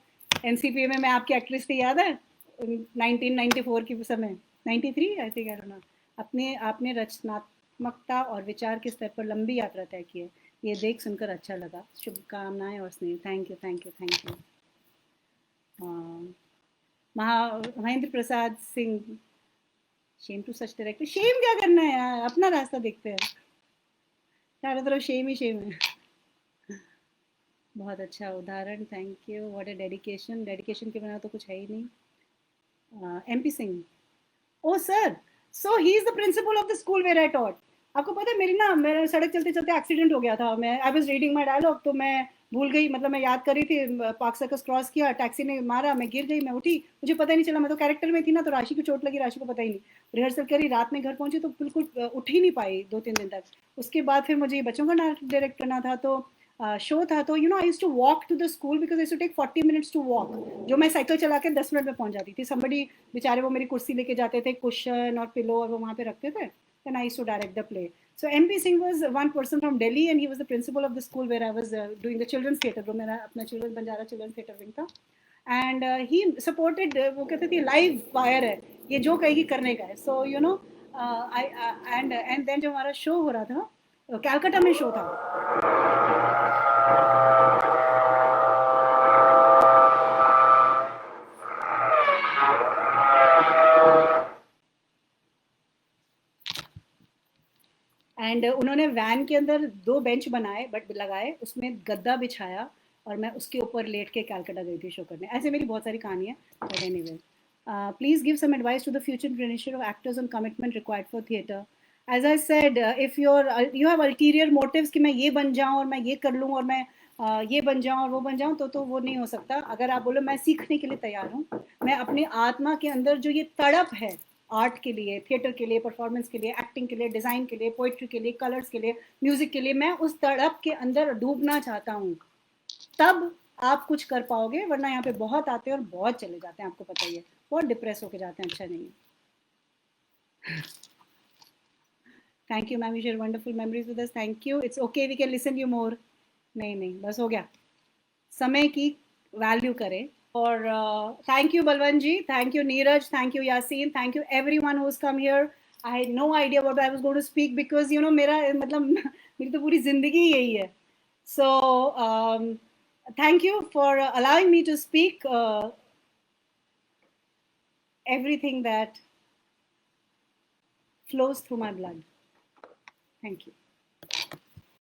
एनसीपी में मैं आपकी एक्ट्रेस थी, याद है? 1994 की समय, 93 I think, I don't know. अपने आपने रचनात्मकता और विचार के स्तर पर लंबी यात्रा तय की है, ये देख सुनकर अच्छा लगा। शुभकामनाएं और स्नेह। Thank you, thank you, thank you. Mahendra Prasad Singh, shame to such director. Shame क्या करना है यार, अपना रास्ता देखते हैं, चारों तरफ शेम ही शेम है। बहुत अच्छा उदाहरण, thank you. What a dedication, dedication के बिना तो कुछ है ही नहीं। MP Singh, oh sir, so he is the principal of the school where I taught. आपको पता है मेरी ना, मेरा सड़क चलते चलते एक्सीडेंट हो गया था, मैं I was reading my dialogue, तो मैं भूल गई, मतलब मैं याद कर रही थी, पार्क सर्कस क्रॉस किया, टैक्सी ने मारा, मैं गिर गई, मैं उठी, मुझे पता ही नहीं चला, मैं तो कैरेक्टर में थी ना, तो राशि को चोट लगी, राशि को पता ही नहीं। रिहर्सल करी, रात में घर पहुंची तो बिल्कुल उठ ही नहीं पाई 2-3 दिन तक। उसके बाद फिर मुझे ये बच्चों का नाटक डायरेक्ट करना था, तो शो था, तो I used to walk to the school because I to take 40 minutes to walk, जो मैं साइकिल चला के 10 मिनट में पहुंच जाती थी। समबडी, बेचारे वो मेरी कुर्सी लेके जाते थे, कुशन और पिलो, और वो वहाँ पे रखते थे, then I used to direct the play. So MP Singh was one person from Delhi and he was the principal of the school where I was doing the children's theatre, जो मेरा अपना children's Banjara children's theatre wing था, and he supported, वो कहते थे live wire है, ये जो कहेगी करने का है, so I and then जो हमारा शो हो रहा था, कैलकाटा में शो था, एंड उन्होंने वैन के अंदर 2 बेंच बनाए, बट लगाए, उसमें गद्दा बिछाया, और मैं उसके ऊपर लेट के कैलकाटा गई थी शो करने। ऐसे मेरी बहुत सारी कहानी है, but anyway, please give some advice to the future generation of actors on commitment required for theatre. As I said, if you have ulterior motives कि मैं ये बन जाऊँ और मैं ये कर लूँ और मैं ये बन जाऊँ और वो बन जाऊँ, तो वो नहीं हो सकता। अगर आप बोलो मैं सीखने के लिए तैयार हूँ, मैं अपनी आत्मा के अंदर जो ये तड़प है आर्ट के लिए, थिएटर के लिए, परफॉर्मेंस के लिए, एक्टिंग के लिए, डिज़ाइन के लिए, पोइट्री के लिए, कलर्स के लिए, म्यूजिक के लिए, मैं उस तड़प के अंदर डूबना चाहता हूँ, तब आप कुछ कर पाओगे, वरना यहाँ पे बहुत आते हैं और बहुत चले जाते हैं, आपको पता ही है, बहुत डिप्रेस होके जाते हैं, अच्छा नहीं है। Thank you ma'am, you share wonderful memories with us, thank you, it's okay, we can listen you more. नहीं नहीं, बस हो गया, समय की वैल्यू करें। और thank you Balwant ji, thank you Neeraj, thank you Yasin, thank you everyone who's come here. I had no idea what I was going to speak because मेरा मतलब मेरी तो पूरी जिंदगी यही है. So thank you for allowing me to speak everything that flows through my blood. Thank you.